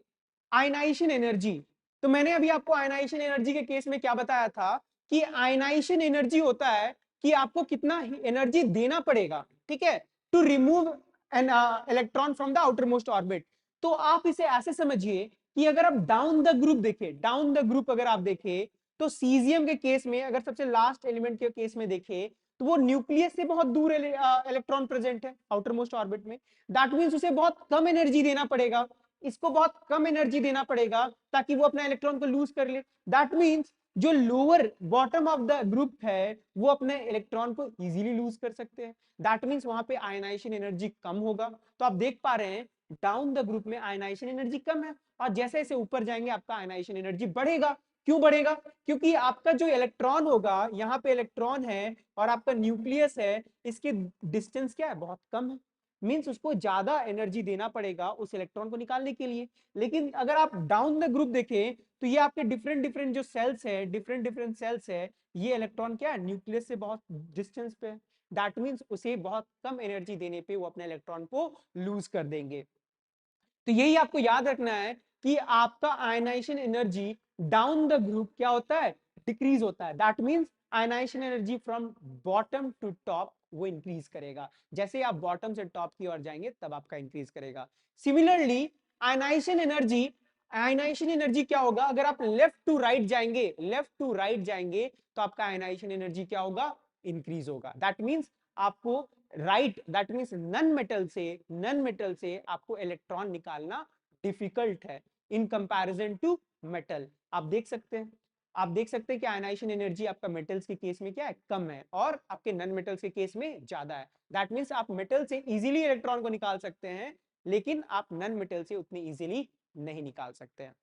आयनाइजेशन एनर्जी, तो मैंने अभी आपको आयनाइजेशन एनर्जी के केस में क्या बताया था कि आयनाइजेशन एनर्जी होता है कि आपको कितना एनर्जी देना पड़ेगा, ठीक है, to remove an electron from the outermost orbit. तो आप इसे ऐसे समझिए कि अगर आप डाउन द ग्रुप देखें, डाउन द ग्रुप अगर आप देखें, तो सीजियम के केस में अगर सबसे लास्ट एलिमेंट के केस में देखें, तो वो न्यूक्लियस से बहुत दूर इलेक्ट्रॉन प्रेजेंट है आउटर मोस्ट ऑर्बिट में। दैट मींस उसे बहुत कम एनर्जी देना पड़ेगा, इसको बहुत कम एनर्जी देना पड़ेगा ताकि वो अपना इलेक्ट्रॉन को लूज कर ले। दैट मींस जो lower bottom of the group है, वो अपने इलेक्ट्रॉन को इजीली लूज कर सकते हैं। दैट मींस वहां पे आयनाइजेशन एनर्जी कम होगा। तो आप देख पा रहे हैं डाउन द ग्रुप में आयनाइजेशन एनर्जी कम है, और जैसे जैसे ऊपर जाएंगे आपका आयनाइजेशन एनर्जी बढ़ेगा। क्यों बढ़ेगा, क्योंकि आपका जो इलेक्ट्रॉन होगा, यहाँ पे इलेक्ट्रॉन है और आपका न्यूक्लियस है, इसके डिस्टेंस क्या है, बहुत कम है। मींस उसको ज्यादा एनर्जी देना पड़ेगा उस इलेक्ट्रॉन को निकालने के लिए। लेकिन अगर आप डाउन द ग्रुप देखें तो ये आपके डिफरेंट डिफरेंट जो सेल्स है, डिफरेंट डिफरेंट सेल्स है, ये इलेक्ट्रॉन क्या है, न्यूक्लियस से बहुत डिस्टेंस पे है। दैट मींस उसे बहुत कम एनर्जी देने पे वो अपने इलेक्ट्रॉन को लूज कर देंगे। तो यही आपको याद रखना है कि आपका ionization energy down the group क्या होता है, डिक्रीज होता है। That means ionization energy from bottom to top वो इंक्रीज करेगा। जैसे आप बॉटम से टॉप की ओर जाएंगे तब आपका इंक्रीज करेगा। सिमिलरली आयनाइजेशन एनर्जी क्या होगा, अगर आप लेफ्ट टू राइट जाएंगे तो आपका आयनाइजेशन एनर्जी क्या होगा, इंक्रीज होगा। दैट मींस आपको right, that means non metal से आपको इलेक्ट्रॉन निकालना डिफिकल्ट है इन कंपैरिजन टू मेटल। आप देख सकते हैं कि आयनाइजेशन एनर्जी आपका मेटल्स के केस में क्या है, कम है, और आपके नन मेटल्स के केस में ज्यादा है। दैट मींस आप मेटल से इजीली इलेक्ट्रॉन को निकाल सकते हैं, लेकिन आप नन मेटल से उतनी इजीली नहीं निकाल सकते हैं।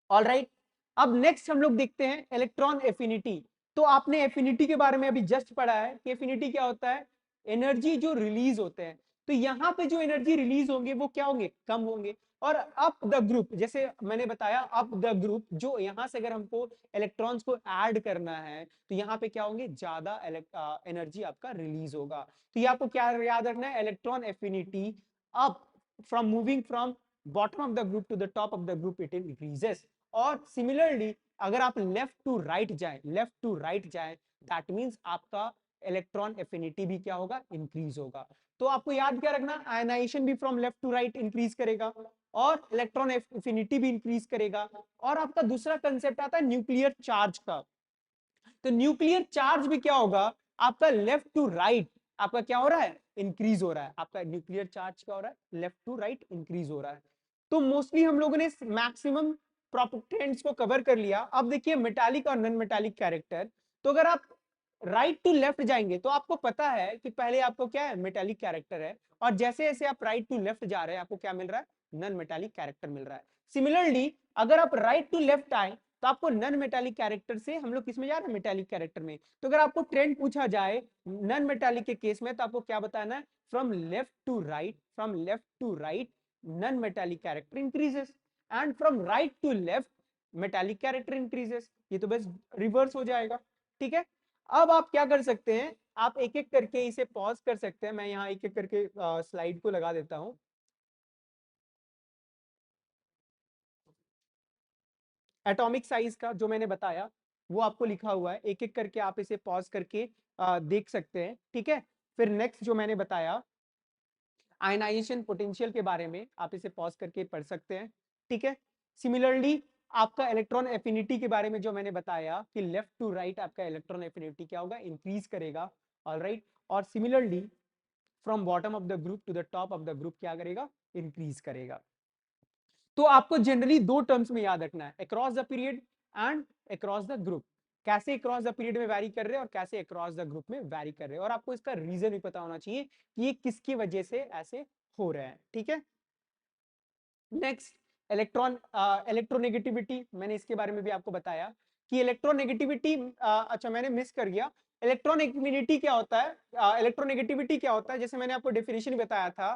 ऑल राइट, अब नेक्स्ट हम लोग देखते हैं इलेक्ट्रॉन एफिनिटी। तो आपने एफिनिटी के बारे में अभी जस्ट पढ़ा है कि एफिनिटी क्या होता है, एनर्जी जो रिलीज होते हैं। तो यहां पे जो एनर्जी रिलीज होंगे वो क्या होंगे, कम होंगे। और अप द ग्रुप, जैसे मैंने बताया अप द ग्रुप, जो यहां से अगर हमको इलेक्ट्रॉन्स को ऐड करना है तो यहाँ पे क्या होंगे, ज्यादा एनर्जी आपका रिलीज होगा। तो ये आपको क्या याद रखना है, electron affinity up from moving from bottom of the group to the top of the group it increases. और सिमिलरली अगर आप लेफ्ट टू राइट जाए, लेफ्ट टू राइट जाए, दैट मींस आपका इलेक्ट्रॉन एफिनिटी भी क्या होगा, इंक्रीज होगा। तो आपको याद क्या रखना, आयनाइजेशन भी from left to right increase करेगा और इलेक्ट्रॉन एफिनिटी भी इंक्रीज करेगा। और आपका दूसरा कंसेप्ट आता है न्यूक्लियर चार्ज का। तो न्यूक्लियर चार्ज भी क्या होगा, आपका लेफ्ट टू राइट आपका क्या हो रहा है, इंक्रीज हो रहा है। आपका न्यूक्लियर चार्ज क्या हो रहा है, लेफ्ट टू राइट इंक्रीज हो रहा है। तो मोस्टली हम लोगों ने मैक्सिमम प्रॉपर्टीज को कवर कर लिया। अब देखिए मेटालिक और नॉन मेटालिक कैरेक्टर। तो अगर आप राइट टू लेफ्ट जाएंगे तो आपको पता है कि पहले आपको क्या है, मेटालिक कैरेक्टर है, और जैसे जैसे आप राइट टू लेफ्ट जा रहे हैं आपको क्या मिल रहा है, नॉन मेटालिक कैरेक्टर मिल रहा है। सिमिलरली अगर आप राइट टू लेफ्ट आए तो आपको नॉन मेटालिक कैरेक्टर से हम लोग किसमें जा रहे हैं, मेटालिक कैरेक्टर में। तो अगर आपको ट्रेंड पूछा जाए नॉन मेटालिक के केस में तो आपको क्या बताना है, from left to right, from left to right non metallic character increases, and from right to left metallic character increases. ये तो बस रिवर्स हो जाएगा, ठीक है। अब आप क्या कर सकते हैं, आप एक एक करके इसे पॉज कर सकते हैं। मैं यहाँ एक एक करके स्लाइड को लगा देता हूं। एटॉमिक साइज का जो मैंने बताया वो आपको लिखा हुआ है, एक एक करके आप इसे पॉज करके देख सकते हैं, ठीक है। फिर नेक्स्ट जो मैंने बताया आयनाइजेशन पोटेंशियल के बारे में, आप इसे पॉज करके पढ़ सकते हैं, ठीक है। सिमिलरली आपका इलेक्ट्रॉन एफिनिटी के बारे में जो मैंने बताया कि लेफ्ट टू राइट आपका इलेक्ट्रॉन एफिनिटी क्या होगा, इंक्रीज करेगा, ऑलराइट। और similarly from bottom of the group to the top of the group क्या करेगा, इंक्रीज करेगा। तो आपको जनरली दो टर्म्स में याद रखना है, across the period and across the group. कैसे अक्रॉस द पीरियड में वैरी कर रहे हैं और कैसे अक्रॉस द ग्रुप में वैरी कर रहे हैं, और आपको इसका रीजन भी पता होना चाहिए कि ये किसकी वजह से ऐसे हो रहे हैं, ठीक है। नेक्स्ट इलेक्ट्रोनेगेटिविटी, मैंने इसके बारे में भी आपको बताया कि इलेक्ट्रोनेगेटिविटी, अच्छा मैंने मिस कर गया, इलेक्ट्रोनेगेटिविटी क्या होता है, इलेक्ट्रोनेगेटिविटी क्या होता है, जैसे मैंने आपको डेफिनेशन बताया था।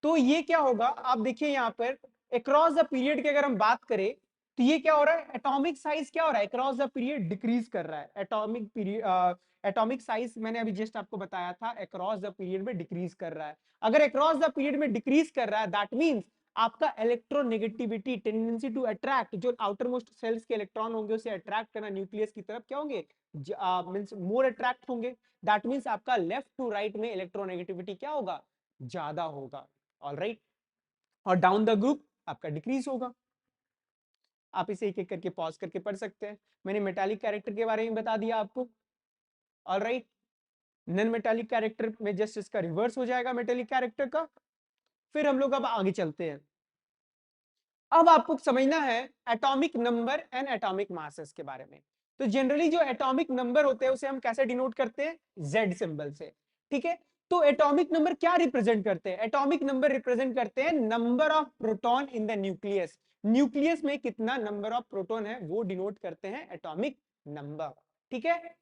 तो ये क्या होगा, आप देखिए यहाँ पर अक्रॉस द पीरियड की अगर हम बात करें तो ये क्या हो रहा है, एटॉमिक साइज क्या हो रहा है, अक्रॉस द पीरियड डिक्रीज कर रहा है। एटॉमिक पीरियड, एटॉमिक साइज मैंने अभी जस्ट आपको बताया था अक्रॉस द पीरियड में डिक्रीज कर रहा है। अगर अक्रॉस द पीरियड में डिक्रीज कर रहा है दैट मींस आपका इलेक्ट्रोनेगेटिविटी, टेंडेंसी टू अट्रैक्ट, जो आउटर मोस्ट सेल्स के इलेक्ट्रॉन होंगे उसे अट्रैक्ट करना न्यूक्लियस की तरफ, क्या होंगे, मींस मोर अट्रैक्ट होंगे। दैट मींस आपका लेफ्ट टू राइट में इलेक्ट्रोनेगेटिविटी क्या होगा, ज्यादा होगा, ऑलराइट। और डाउन द ग्रुप आपका डिक्रीज होगा। आप इसे एक एक करके पॉज करके पढ़ सकते हैं। मैंने मेटालिक कैरेक्टर के बारे में बता दिया आपको, ऑलराइट। नॉन मेटालिक कैरेक्टर में जस्ट इसका रिवर्स हो जाएगा मेटालिक कैरेक्टर का। फिर हम लोग अब आगे चलते हैं। अब आपको समझना है atomic number and atomic masses के बारे में। तो जनरली जो एटॉमिक नंबर होते हैं उसे हम कैसे डिनोट करते हैं, जेड सिंबल से, ठीक है। तो एटॉमिक नंबर क्या रिप्रेजेंट करते हैं, एटॉमिक नंबर रिप्रेजेंट करते हैं number of proton in the nucleus. Nucleus में कितना नंबर ऑफ प्रोटॉन है वो डिनोट करते हैं एटॉमिक नंबर, ठीक है।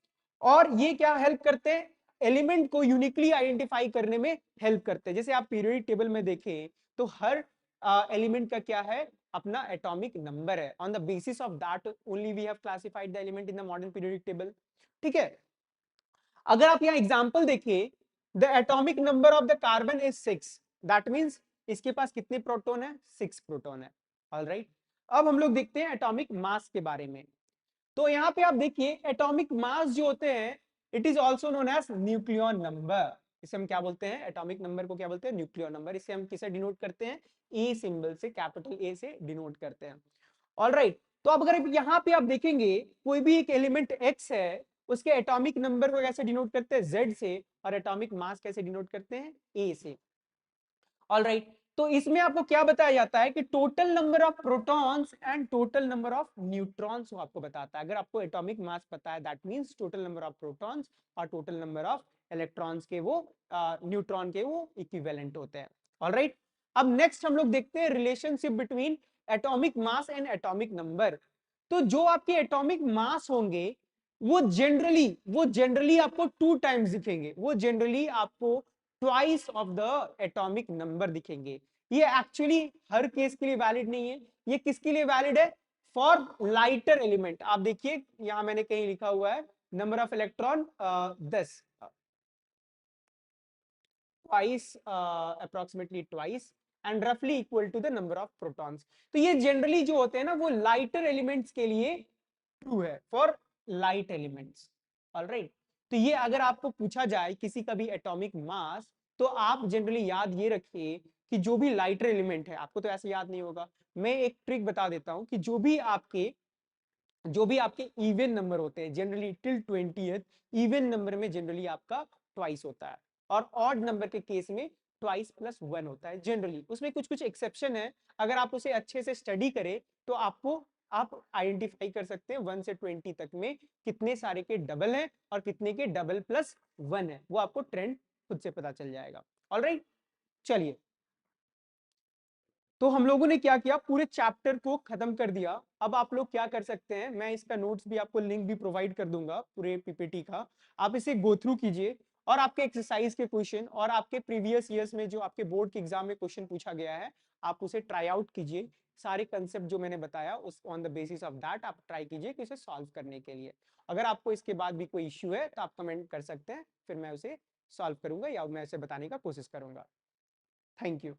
और ये क्या हेल्प करते हैं, एलिमेंट को यूनिकली आइडेंटिफाई करने में हेल्प करते हैं। जैसे आप पीरियोडिक टेबल में देखें तो हर एलिमेंट का क्या है, अपना एटॉमिक नंबर है। On the basis of that only we have classified the element in the modern periodic table, ठीक है। अगर आप यहाँ एग्जांपल देखिए, the atomic number of the carbon is 6, that means इसके पास कितने प्रोटॉन है, 6 प्रोटॉन है, ऑलराइट। अब हम लोग देखते हैं एटॉमिक मास के बारे में। तो यहाँ पे आप देखिए एटॉमिक मास जो होते हैं it is also known as nucleon number. इसे हम क्या बोलते हैं, एटॉमिक नंबर को क्या बोलते हैं, न्यूक्लियॉन नंबर। इसे हम किसे डिनोट करते हैं, ए सिंबल से, कैपिटल ए से डिनोट करते हैं, ऑलराइट। तो अब अगर यहाँ पे आप देखेंगे कोई भी एक एलिमेंट एक्स है उसके एटॉमिक नंबर को कैसे डिनोट करते हैं, जेड से, और एटॉमिक मास कैसे डिनोट करते हैं, ए से, ऑलराइट। तो इसमें आपको क्या बताया जाता है कि total number of protons and total number of neutrons को आपको बताता है। अगर आपको एटॉमिक मास पता है that means total number of protons और टोटल नंबर ऑफ इलेक्ट्रॉन्स के वो न्यूट्रॉन के वो इक्विवेलेंट होते हैं, ऑलराइट। अब नेक्स्ट हम लोग देखते हैं relationship between atomic mass and atomic number. तो जो आपके एटॉमिक मास होंगे वो जनरली आपको 2 टाइम्स दिखेंगे, वो जनरली आपको twice of the atomic number दिखेंगे। ये एक्चुअली हर केस के लिए वैलिड नहीं है। ये किसके लिए वैलिड है? For lighter element. आप देखिए यहां मैंने कहीं लिखा हुआ है number of electron 10, twice approximately twice and roughly equal to the number of protons। तो ये जनरली जो होते हैं ना वो लाइटर एलिमेंट्स के लिए ट्रू है, फॉर लाइट एलिमेंट्स। ऑलराइट, तो ये अगर आपको पूछा जाए किसी का भी एटॉमिक मास, तो आप जनरली याद ये रखिए कि जो भी लाइटर एलिमेंट है, आपको तो ऐसे याद नहीं होगा, मैं एक ट्रिक बता देता हूं कि जो भी आपके इवन नंबर होते हैं generally till 20th, even number में जनरली आपका ट्वाइस होता है, और ऑड नंबर के केस में ट्वाइस प्लस वन होता है जनरली। उसमें कुछ कुछ एक्सेप्शन है, अगर आप उसे अच्छे से स्टडी करें तो आप आइडेंटिफाई कर सकते हैं 1 से 20 तक में कितने सारे के डबल हैं और कितने के डबल प्लस वन है, वो आपको ट्रेंड खुद से पता चल जाएगा। ऑलराइट, चलिए, तो हम लोगों ने क्या किया, पूरे चैप्टर को खत्म कर दिया। अब आप लोग क्या कर सकते हैं, मैं इसका नोट्स भी आपको लिंक भी प्रोवाइड कर दूंगा पूरे पीपीटी का, आप इसे गो थ्रू कीजिए, और आपके एक्सरसाइज के क्वेश्चन और आपके प्रीवियस ईयर्स में जो आपके बोर्ड के एग्जाम में क्वेश्चन पूछा गया है, आप उसे ट्राई आउट कीजिए। सारे कंसेप्ट जो मैंने बताया उस on the basis of that आप ट्राई कीजिए कि उसे सॉल्व करने के लिए। अगर आपको इसके बाद भी कोई इश्यू है तो आप कमेंट कर सकते हैं, फिर मैं उसे सॉल्व करूंगा या मैं उसे बताने का कोशिश करूंगा। Thank you.